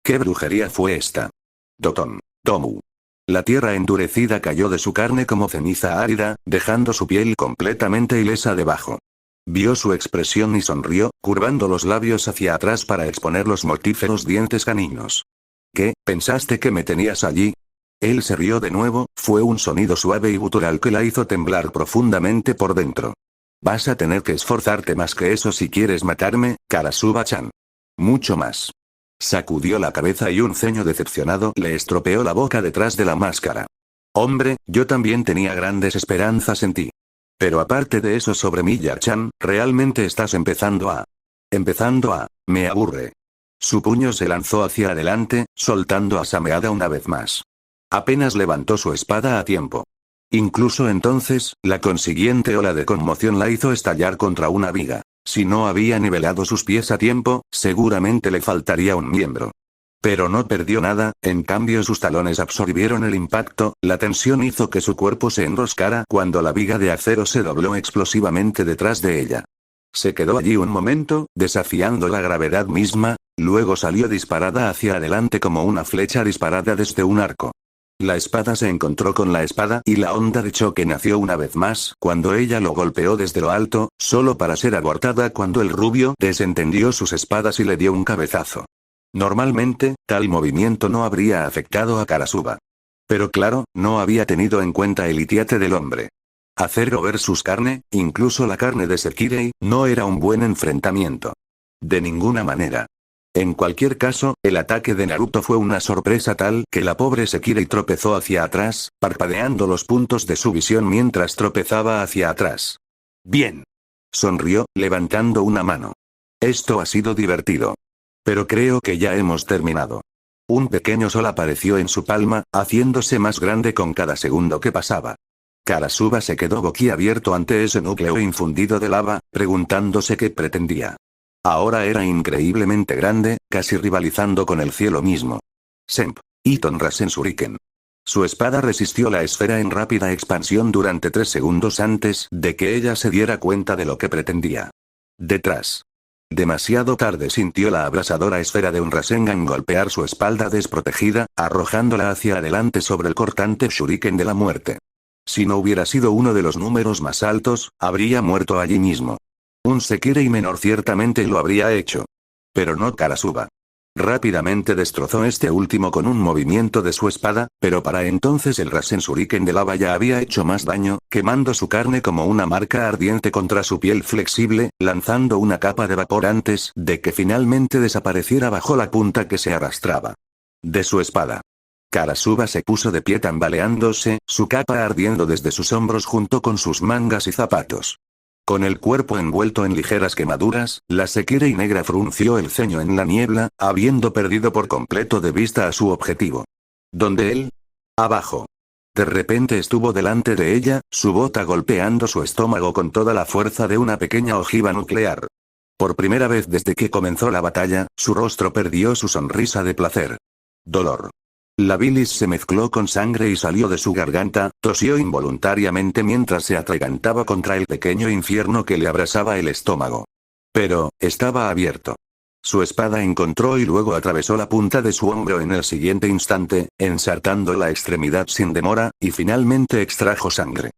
Speaker 1: ¿Qué brujería fue esta? Doton. Tomu. La tierra endurecida cayó de su carne como ceniza árida, dejando su piel completamente ilesa debajo. Vio su expresión y sonrió, curvando los labios hacia atrás para exponer los mortíferos dientes caninos. ¿Qué, pensaste que me tenías allí? Él se rió de nuevo, fue un sonido suave y gutural que la hizo temblar profundamente por dentro. Vas a tener que esforzarte más que eso si quieres matarme, Karasuba-chan. Mucho más. Sacudió la cabeza y un ceño decepcionado le estropeó la boca detrás de la máscara. Hombre, yo también tenía grandes esperanzas en ti. Pero aparte de eso sobre Miya-chan, realmente estás empezando a... Me aburre. Su puño se lanzó hacia adelante, soltando a Sameada una vez más. Apenas levantó su espada a tiempo. Incluso entonces, la consiguiente ola de conmoción la hizo estallar contra una viga. Si no había nivelado sus pies a tiempo, seguramente le faltaría un miembro. Pero no perdió nada, en cambio sus talones absorbieron el impacto, la tensión hizo que su cuerpo se enroscara cuando la viga de acero se dobló explosivamente detrás de ella. Se quedó allí un momento, desafiando la gravedad misma, luego salió disparada hacia adelante como una flecha disparada desde un arco. La espada se encontró con la espada y la onda de choque nació una vez más cuando ella lo golpeó desde lo alto, solo para ser abortada cuando el rubio desentendió sus espadas y le dio un cabezazo. Normalmente, tal movimiento no habría afectado a Karasuba. Pero claro, no había tenido en cuenta el itiate del hombre. Acero versus carne, incluso la carne de Sekirei, no era un buen enfrentamiento. De ninguna manera. En cualquier caso, el ataque de Naruto fue una sorpresa tal que la pobre Sekirei tropezó hacia atrás, parpadeando los puntos de su visión mientras tropezaba hacia atrás. Bien. Sonrió, levantando una mano. Esto ha sido divertido. Pero creo que ya hemos terminado. Un pequeño sol apareció en su palma, haciéndose más grande con cada segundo que pasaba. Karasuba se quedó boquiabierto ante ese núcleo infundido de lava, preguntándose qué pretendía. Ahora era increíblemente grande, casi rivalizando con el cielo mismo. Senp. Iton Rasen Shuriken. Su espada resistió la esfera en rápida expansión durante 3 segundos antes de que ella se diera cuenta de lo que pretendía. Detrás. Demasiado tarde sintió la abrasadora esfera de un Rasengan golpear su espalda desprotegida, arrojándola hacia adelante sobre el cortante Shuriken de la muerte. Si no hubiera sido uno de los números más altos, habría muerto allí mismo. Un Sekirei menor ciertamente lo habría hecho. Pero no Karasuba. Rápidamente destrozó este último con un movimiento de su espada, pero para entonces el Rasen Shuriken de lava ya había hecho más daño, quemando su carne como una marca ardiente contra su piel flexible, lanzando una capa de vapor antes de que finalmente desapareciera bajo la punta que se arrastraba de su espada. Karasuba se puso de pie tambaleándose, su capa ardiendo desde sus hombros junto con sus mangas y zapatos. Con el cuerpo envuelto en ligeras quemaduras, la Sekirei negra frunció el ceño en la niebla, habiendo perdido por completo de vista a su objetivo. ¿Dónde él? Abajo. De repente estuvo delante de ella, su bota golpeando su estómago con toda la fuerza de una pequeña ojiva nuclear. Por primera vez desde que comenzó la batalla, su rostro perdió su sonrisa de placer. Dolor. La bilis se mezcló con sangre y salió de su garganta, tosió involuntariamente mientras se atragantaba contra el pequeño infierno que le abrasaba el estómago. Pero, estaba abierto. Su espada encontró y luego atravesó la punta de su hombro en el siguiente instante, ensartando la extremidad sin demora, y finalmente extrajo sangre.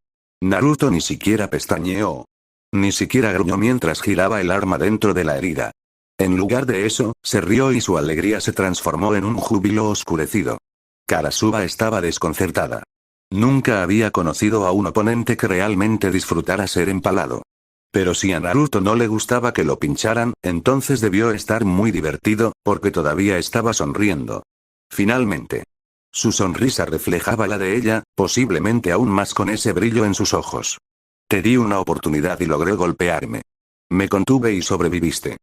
Speaker 1: Naruto ni siquiera pestañeó. Ni siquiera gruñó mientras giraba el arma dentro de la herida. En lugar de eso, se rió y su alegría se transformó en un júbilo oscurecido. Karasuba estaba desconcertada. Nunca había conocido a un oponente que realmente disfrutara ser empalado. Pero si a Naruto no le gustaba que lo pincharan, entonces debió estar muy divertido, porque todavía estaba sonriendo. Finalmente. Su sonrisa reflejaba la de ella, posiblemente aún más con ese brillo en sus ojos. Te di una oportunidad y logré golpearme. Me contuve y sobreviviste.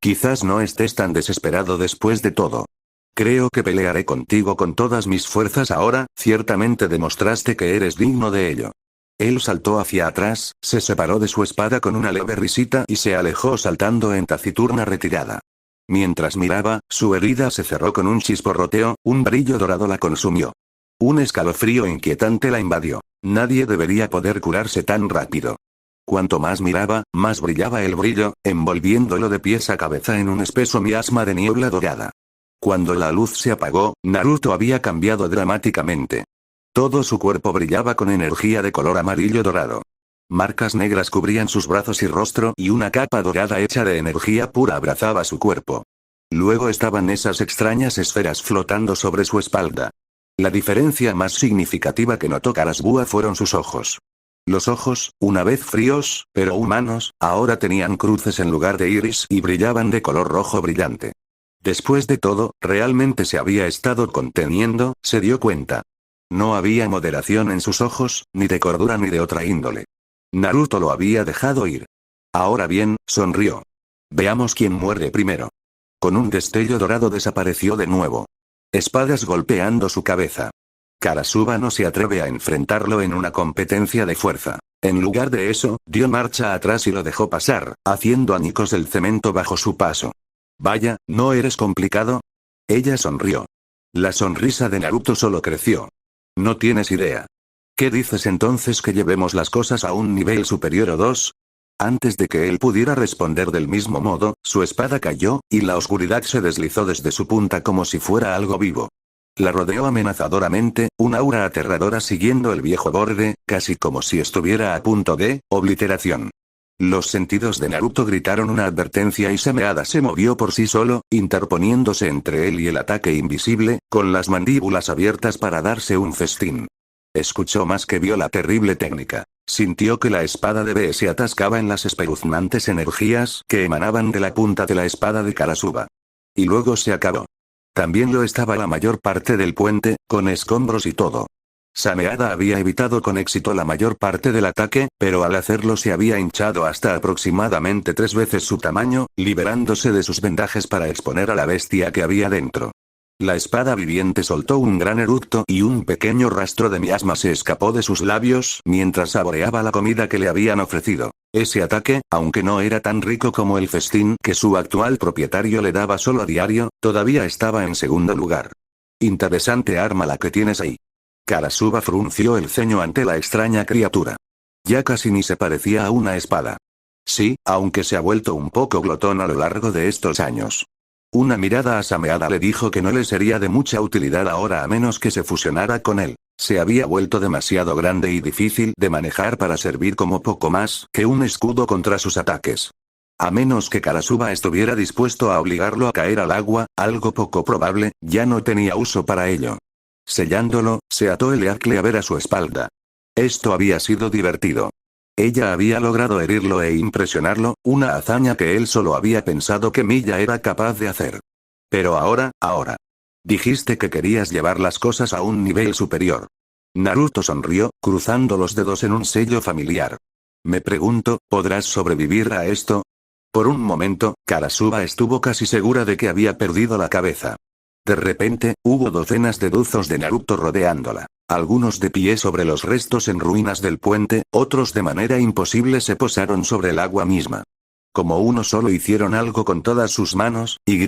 Speaker 1: Quizás no estés tan desesperado después de todo. Creo que pelearé contigo con todas mis fuerzas ahora, ciertamente demostraste que eres digno de ello. Él saltó hacia atrás, se separó de su espada con una leve risita y se alejó saltando en taciturna retirada. Mientras miraba, su herida se cerró con un chisporroteo, un brillo dorado la consumió. Un escalofrío inquietante la invadió. Nadie debería poder curarse tan rápido. Cuanto más miraba, más brillaba el brillo, envolviéndolo de pies a cabeza en un espeso miasma de niebla dorada. Cuando la luz se apagó, Naruto había cambiado dramáticamente. Todo su cuerpo brillaba con energía de color amarillo dorado. Marcas negras cubrían sus brazos y rostro y una capa dorada hecha de energía pura abrazaba su cuerpo. Luego estaban esas extrañas esferas flotando sobre su espalda. La diferencia más significativa que notó Karasuba fueron sus ojos. Los ojos, una vez fríos, pero humanos, ahora tenían cruces en lugar de iris y brillaban de color rojo brillante. Después de todo, realmente se había estado conteniendo, se dio cuenta. No había moderación en sus ojos, ni de cordura ni de otra índole. Naruto lo había dejado ir. Ahora bien, sonrió. Veamos quién muere primero. Con un destello dorado desapareció de nuevo. Espadas golpeando su cabeza. Karasuba no se atreve a enfrentarlo en una competencia de fuerza. En lugar de eso, dio marcha atrás y lo dejó pasar, haciendo añicos el cemento bajo su paso. Vaya, ¿no eres complicado? Ella sonrió. La sonrisa de Naruto solo creció. No tienes idea. ¿Qué dices entonces que llevemos las cosas a un nivel superior o dos? Antes de que él pudiera responder del mismo modo, su espada cayó, y la oscuridad se deslizó desde su punta como si fuera algo vivo. La rodeó amenazadoramente, un aura aterradora siguiendo el viejo borde, casi como si estuviera a punto de obliteración. Los sentidos de Naruto gritaron una advertencia y Sameada se movió por sí solo, interponiéndose entre él y el ataque invisible, con las mandíbulas abiertas para darse un festín. Escuchó más que vio la terrible técnica. Sintió que la espada de B se atascaba en las espeluznantes energías que emanaban de la punta de la espada de Karasuba. Y luego se acabó. También lo estaba la mayor parte del puente, con escombros y todo. Sameada había evitado con éxito la mayor parte del ataque, pero al hacerlo se había hinchado hasta aproximadamente 3 veces su tamaño, liberándose de sus vendajes para exponer a la bestia que había dentro. La espada viviente soltó un gran eructo y un pequeño rastro de miasma se escapó de sus labios mientras saboreaba la comida que le habían ofrecido. Ese ataque, aunque no era tan rico como el festín que su actual propietario le daba solo a diario, todavía estaba en segundo lugar. Interesante arma la que tienes ahí. Karasuba frunció el ceño ante la extraña criatura. Ya casi ni se parecía a una espada. Sí, aunque se ha vuelto un poco glotón a lo largo de estos años. Una mirada a Sameada le dijo que no le sería de mucha utilidad ahora a menos que se fusionara con él. Se había vuelto demasiado grande y difícil de manejar para servir como poco más que un escudo contra sus ataques. A menos que Karasuba estuviera dispuesto a obligarlo a caer al agua, algo poco probable, ya no tenía uso para ello. Sellándolo, se ató el Earthcleaver a su espalda. Esto había sido divertido. Ella había logrado herirlo e impresionarlo, una hazaña que él solo había pensado que Miya era capaz de hacer. Pero ahora. Dijiste que querías llevar las cosas a un nivel superior. Naruto sonrió, cruzando los dedos en un sello familiar. Me pregunto, ¿podrás sobrevivir a esto? Por un momento, Karasuba estuvo casi segura de que había perdido la cabeza. De repente, hubo docenas de duzos de Naruto rodeándola. Algunos de pie sobre los restos en ruinas del puente, otros de manera imposible se posaron sobre el agua misma. Como uno solo hicieron algo con todas sus manos, y.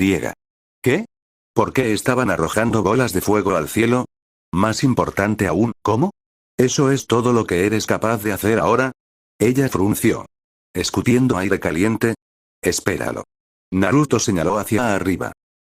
Speaker 1: ¿Qué? ¿Por qué estaban arrojando bolas de fuego al cielo? Más importante aún, ¿cómo? ¿Eso es todo lo que eres capaz de hacer ahora? Ella frunció. ¿Escutiendo aire caliente? Espéralo. Naruto señaló hacia arriba.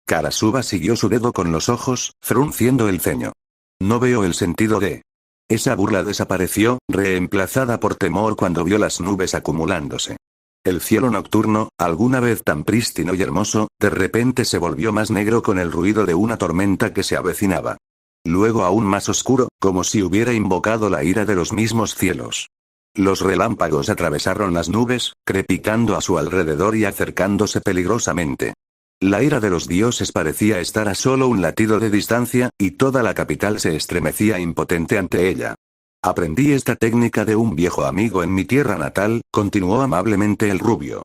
Speaker 1: Karasuba siguió su dedo con los ojos, frunciendo el ceño. No veo el sentido de... Esa burla desapareció, reemplazada por temor cuando vio las nubes acumulándose. El cielo nocturno, alguna vez tan prístino y hermoso, de repente se volvió más negro con el ruido de una tormenta que se avecinaba. Luego aún más oscuro, como si hubiera invocado la ira de los mismos cielos. Los relámpagos atravesaron las nubes, crepitando a su alrededor y acercándose peligrosamente. La ira de los dioses parecía estar a solo un latido de distancia, y toda la capital se estremecía impotente ante ella. Aprendí esta técnica de un viejo amigo en mi tierra natal, continuó amablemente el rubio.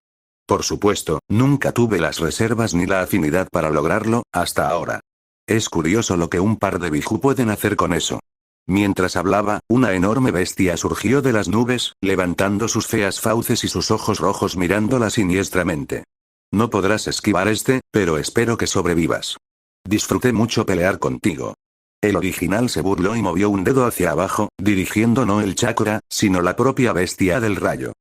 Speaker 1: Por supuesto, nunca tuve las reservas ni la afinidad para lograrlo, hasta ahora. Es curioso lo que un par de Biju pueden hacer con eso. Mientras hablaba, una enorme bestia surgió de las nubes, levantando sus feas fauces y sus ojos rojos mirándola siniestramente. No podrás esquivar pero espero que sobrevivas. Disfruté mucho pelear contigo. El original se burló y movió un dedo hacia abajo, dirigiendo no el chakra, sino la propia bestia del rayo.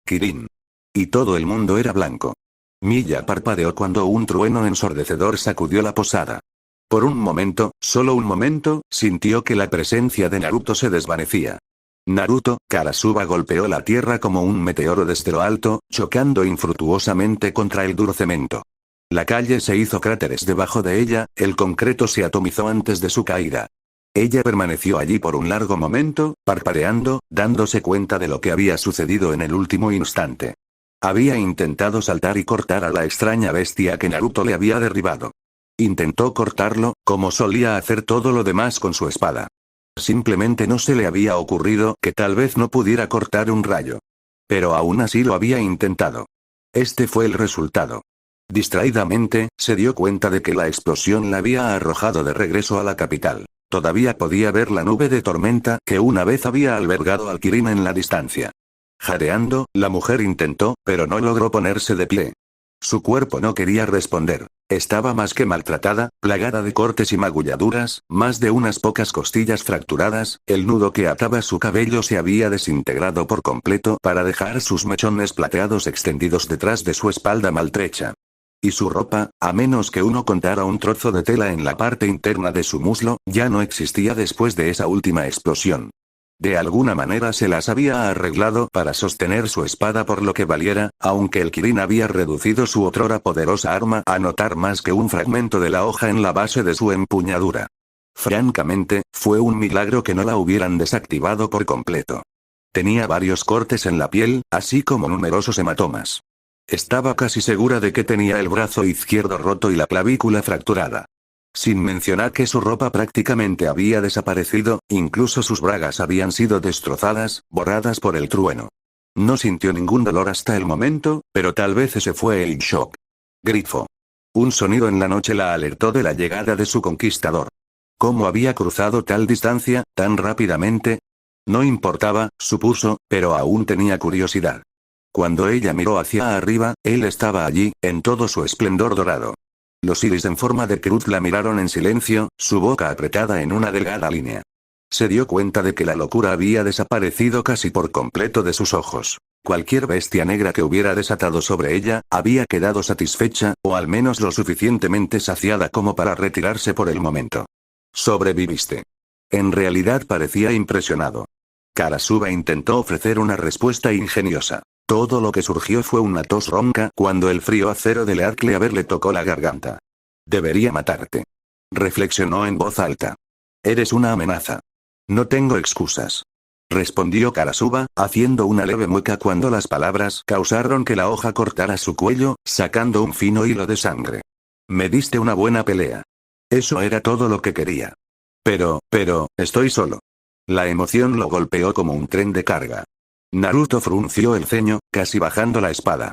Speaker 1: Kirin. Y todo el mundo era blanco. Miya parpadeó cuando un trueno ensordecedor sacudió la posada. Por un momento, solo un momento, sintió que la presencia de Naruto se desvanecía. Naruto, Karasuba golpeó la tierra como un meteoro desde lo alto, chocando infructuosamente contra el duro cemento. La calle se hizo cráteres debajo de ella, el concreto se atomizó antes de su caída. Ella permaneció allí por un largo momento, parpadeando, dándose cuenta de lo que había sucedido en el último instante. Había intentado saltar y cortar a la extraña bestia que Naruto le había derribado. Intentó cortarlo, como solía hacer todo lo demás con su espada. Simplemente no se le había ocurrido que tal vez no pudiera cortar un rayo. Pero aún así lo había intentado. Este fue el resultado. Distraídamente, se dio cuenta de que la explosión la había arrojado de regreso a la capital. Todavía podía ver la nube de tormenta que una vez había albergado al Kirin en la distancia. Jadeando, la mujer intentó, pero no logró ponerse de pie. Su cuerpo no quería responder. Estaba más que maltratada, plagada de cortes y magulladuras, más de unas pocas costillas fracturadas, el nudo que ataba su cabello se había desintegrado por completo para dejar sus mechones plateados extendidos detrás de su espalda maltrecha. Y su ropa, a menos que uno contara un trozo de tela en la parte interna de su muslo, ya no existía después de esa última explosión. De alguna manera se las había arreglado para sostener su espada por lo que valiera, aunque el Kirin había reducido su otrora poderosa arma a notar más que un fragmento de la hoja en la base de su empuñadura. Francamente, fue un milagro que no la hubieran desactivado por completo. Tenía varios cortes en la piel, así como numerosos hematomas. Estaba casi segura de que tenía el brazo izquierdo roto y la clavícula fracturada. Sin mencionar que su ropa prácticamente había desaparecido, incluso sus bragas habían sido destrozadas, borradas por el trueno. No sintió ningún dolor hasta el momento, pero tal vez ese fue el shock. Grifo. Un sonido en la noche la alertó de la llegada de su conquistador. ¿Cómo había cruzado tal distancia, tan rápidamente? No importaba, supuso, pero aún tenía curiosidad. Cuando ella miró hacia arriba, él estaba allí, en todo su esplendor dorado. Los iris en forma de cruz la miraron en silencio, su boca apretada en una delgada línea. Se dio cuenta de que la locura había desaparecido casi por completo de sus ojos. Cualquier bestia negra que hubiera desatado sobre ella, había quedado satisfecha, o al menos lo suficientemente saciada como para retirarse por el momento. Sobreviviste. En realidad parecía impresionado. Karasuba intentó ofrecer una respuesta ingeniosa. Todo lo que surgió fue una tos ronca cuando el frío acero de Leatcleaver le tocó la garganta. Debería matarte. Reflexionó en voz alta. Eres una amenaza. No tengo excusas. Respondió Karasuba, haciendo una leve mueca cuando las palabras causaron que la hoja cortara su cuello, sacando un fino hilo de sangre. Me diste una buena pelea. Eso era todo lo que quería. Pero, estoy solo. La emoción lo golpeó como un tren de carga. Naruto frunció el ceño, casi bajando la espada.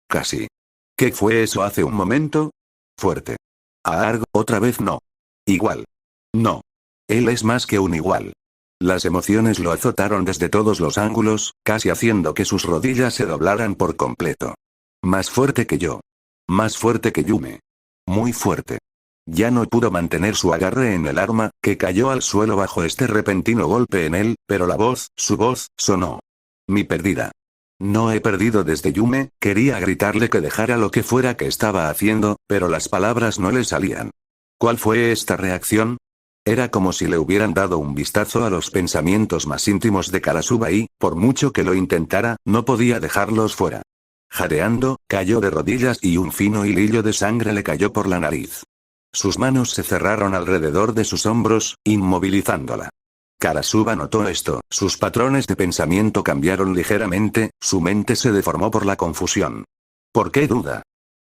Speaker 1: Casi. ¿Qué fue eso hace un momento? Fuerte. Aarg, otra vez no. Igual. No. Él es más que un igual. Las emociones lo azotaron desde todos los ángulos, casi haciendo que sus rodillas se doblaran por completo. Más fuerte que yo. Más fuerte que Yume. Muy fuerte. Ya no pudo mantener su agarre en el arma, que cayó al suelo bajo este repentino golpe en él, pero su voz, sonó. Mi perdida. No he perdido desde Yume, quería gritarle que dejara lo que fuera que estaba haciendo, pero las palabras no le salían. ¿Cuál fue esta reacción? Era como si le hubieran dado un vistazo a los pensamientos más íntimos de Karasuba y, por mucho que lo intentara, no podía dejarlos fuera. Jadeando, cayó de rodillas y un fino hilillo de sangre le cayó por la nariz. Sus manos se cerraron alrededor de sus hombros, inmovilizándola. Karasuba notó esto, sus patrones de pensamiento cambiaron ligeramente, su mente se deformó por la confusión. ¿Por qué duda?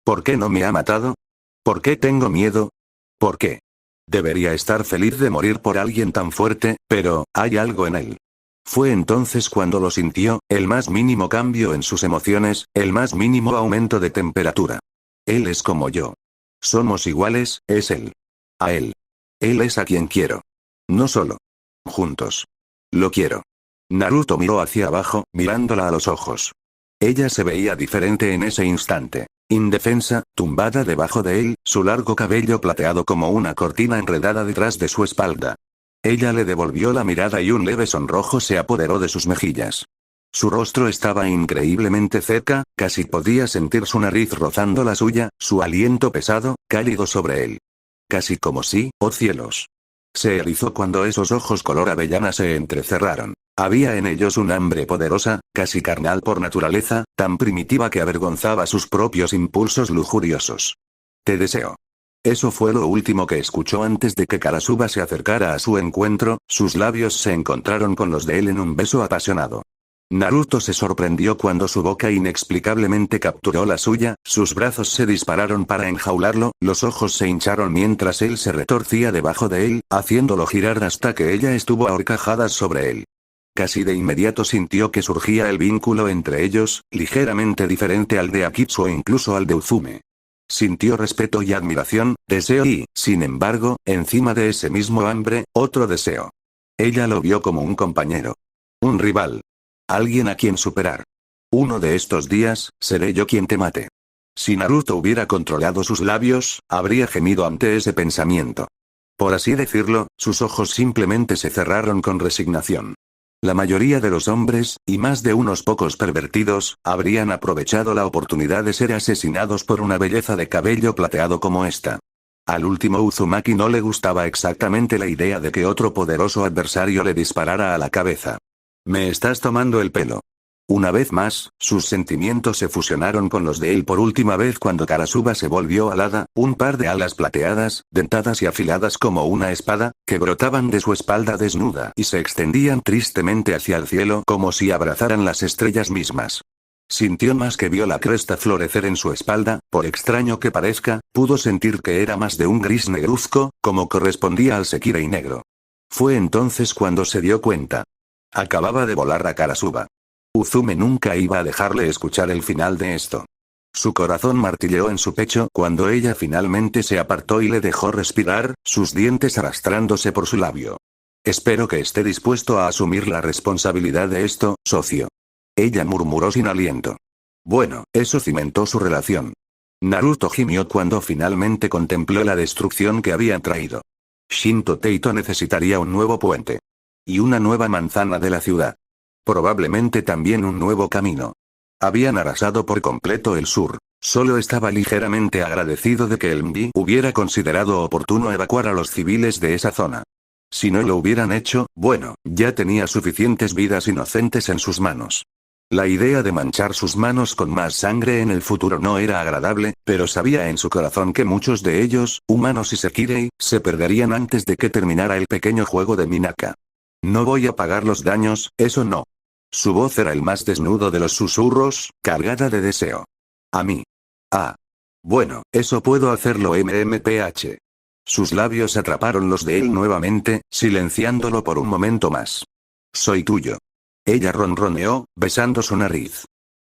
Speaker 1: ¿Por qué no me ha matado? ¿Por qué tengo miedo? ¿Por qué? Debería estar feliz de morir por alguien tan fuerte, pero, hay algo en él. Fue entonces cuando lo sintió, el más mínimo cambio en sus emociones, el más mínimo aumento de temperatura. Él es como yo. Somos iguales, es él. A él. Él es a quien quiero. No solo. Juntos. Lo quiero. Naruto miró hacia abajo, mirándola a los ojos. Ella se veía diferente en ese instante. Indefensa, tumbada debajo de él, su largo cabello plateado como una cortina enredada detrás de su espalda. Ella le devolvió la mirada y un leve sonrojo se apoderó de sus mejillas. Su rostro estaba increíblemente cerca, casi podía sentir su nariz rozando la suya, su aliento pesado, cálido sobre él. Casi como si, oh cielos. Se erizó cuando esos ojos color avellana se entrecerraron. Había en ellos un hambre poderosa, casi carnal por naturaleza, tan primitiva que avergonzaba sus propios impulsos lujuriosos. Te deseo. Eso fue lo último que escuchó antes de que Karasuba se acercara a su encuentro, sus labios se encontraron con los de él en un beso apasionado. Naruto se sorprendió cuando su boca inexplicablemente capturó la suya, sus brazos se dispararon para enjaularlo, los ojos se hincharon mientras él se retorcía debajo de él, haciéndolo girar hasta que ella estuvo a horcajadas sobre él. Casi de inmediato sintió que surgía el vínculo entre ellos, ligeramente diferente al de Akitsu o incluso al de Uzume. Sintió respeto y admiración, deseo y, sin embargo, encima de ese mismo hambre, otro deseo. Ella lo vio como un compañero. Un rival. Alguien a quien superar. Uno de estos días, seré yo quien te mate. Si Naruto hubiera controlado sus labios, habría gemido ante ese pensamiento. Por así decirlo, sus ojos simplemente se cerraron con resignación. La mayoría de los hombres, y más de unos pocos pervertidos, habrían aprovechado la oportunidad de ser asesinados por una belleza de cabello plateado como esta. Al último Uzumaki no le gustaba exactamente la idea de que otro poderoso adversario le disparara a la cabeza. Me estás tomando el pelo. Una vez más, sus sentimientos se fusionaron con los de él por última vez cuando Karasuba se volvió alada, un par de alas plateadas, dentadas y afiladas como una espada, que brotaban de su espalda desnuda y se extendían tristemente hacia el cielo como si abrazaran las estrellas mismas. Sintió más que vio la cresta florecer en su espalda, por extraño que parezca, pudo sentir que era más de un gris negruzco, como correspondía al Sekirei negro. Fue entonces cuando se dio cuenta. Acababa de volar a Karasuba. Uzume nunca iba a dejarle escuchar el final de esto. Su corazón martilleó en su pecho cuando ella finalmente se apartó y le dejó respirar, sus dientes arrastrándose por su labio. Espero que esté dispuesto a asumir la responsabilidad de esto, socio. Ella murmuró sin aliento. Bueno, eso cimentó su relación. Naruto gimió cuando finalmente contempló la destrucción que habían traído. Shinto Teito necesitaría un nuevo puente. Y una nueva manzana de la ciudad. Probablemente también un nuevo camino. Habían arrasado por completo el sur. Solo estaba ligeramente agradecido de que el Mbi hubiera considerado oportuno evacuar a los civiles de esa zona. Si no lo hubieran hecho, bueno, ya tenía suficientes vidas inocentes en sus manos. La idea de manchar sus manos con más sangre en el futuro no era agradable, pero sabía en su corazón que muchos de ellos, humanos y Sekirei, se perderían antes de que terminara el pequeño juego de Minaka. No voy a pagar los daños, eso no. Su voz era el más desnudo de los susurros, cargada de deseo. A mí. Ah. Bueno, eso puedo hacerlo MMPH. Sus labios atraparon los de él nuevamente, silenciándolo por un momento más. Soy tuyo. Ella ronroneó, besando su nariz.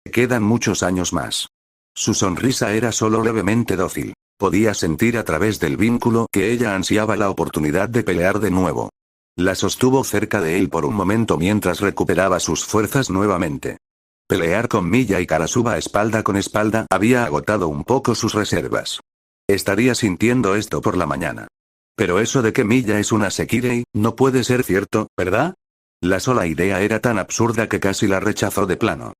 Speaker 1: Quedan muchos años más. Su sonrisa era solo levemente dócil. Podía sentir a través del vínculo que ella ansiaba la oportunidad de pelear de nuevo. La sostuvo cerca de él por un momento mientras recuperaba sus fuerzas nuevamente. Pelear con Miya y Karasuba espalda con espalda había agotado un poco sus reservas. Estaría sintiendo esto por la mañana. Pero eso de que Miya es una Sekirei, no puede ser cierto, ¿verdad? La sola idea era tan absurda que casi la rechazó de plano.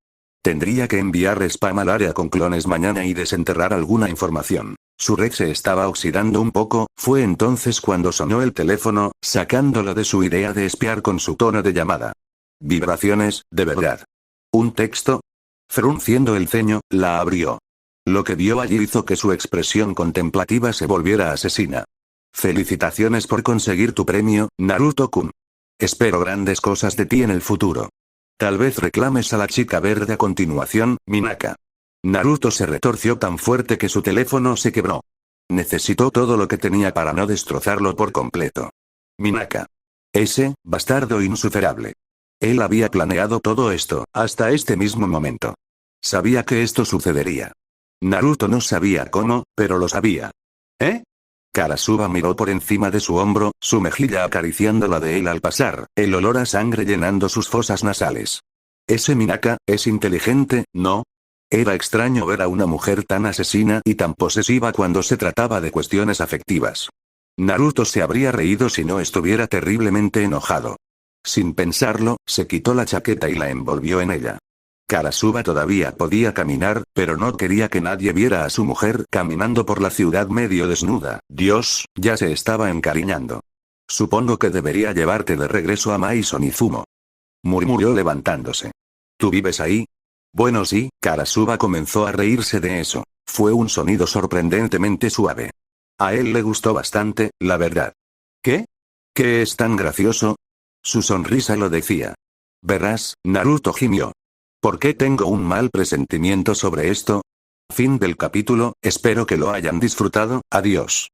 Speaker 1: Tendría que enviar spam al área con clones mañana y desenterrar alguna información. Su red se estaba oxidando un poco, fue entonces cuando sonó el teléfono, sacándolo de su idea de espiar con su tono de llamada. Vibraciones, de verdad. ¿Un texto? Frunciendo el ceño, la abrió. Lo que vio allí hizo que su expresión contemplativa se volviera asesina. Felicitaciones por conseguir tu premio, Naruto-kun. Espero grandes cosas de ti en el futuro. Tal vez reclames a la chica verde a continuación, Minaka. Naruto se retorció tan fuerte que su teléfono se quebró. Necesitó todo lo que tenía para no destrozarlo por completo. Minaka. Ese, bastardo insuperable. Él había planeado todo esto, hasta este mismo momento. Sabía que esto sucedería. Naruto no sabía cómo, pero lo sabía. ¿Eh? Karasuba miró por encima de su hombro, su mejilla acariciando la de él al pasar, el olor a sangre llenando sus fosas nasales. Ese Minaka, es inteligente, ¿no? Era extraño ver a una mujer tan asesina y tan posesiva cuando se trataba de cuestiones afectivas. Naruto se habría reído si no estuviera terriblemente enojado. Sin pensarlo, se quitó la chaqueta y la envolvió en ella. Karasuba todavía podía caminar, pero no quería que nadie viera a su mujer caminando por la ciudad medio desnuda. Dios, ya se estaba encariñando. Supongo que debería llevarte de regreso a Maison Izumo. Murmuró levantándose. ¿Tú vives ahí? Bueno sí, Karasuba comenzó a reírse de eso. Fue un sonido sorprendentemente suave. A él le gustó bastante, la verdad. ¿Qué? ¿Qué es tan gracioso? Su sonrisa lo decía. Verás, Naruto gimió. ¿Por qué tengo un mal presentimiento sobre esto? Fin del capítulo, espero que lo hayan disfrutado, adiós.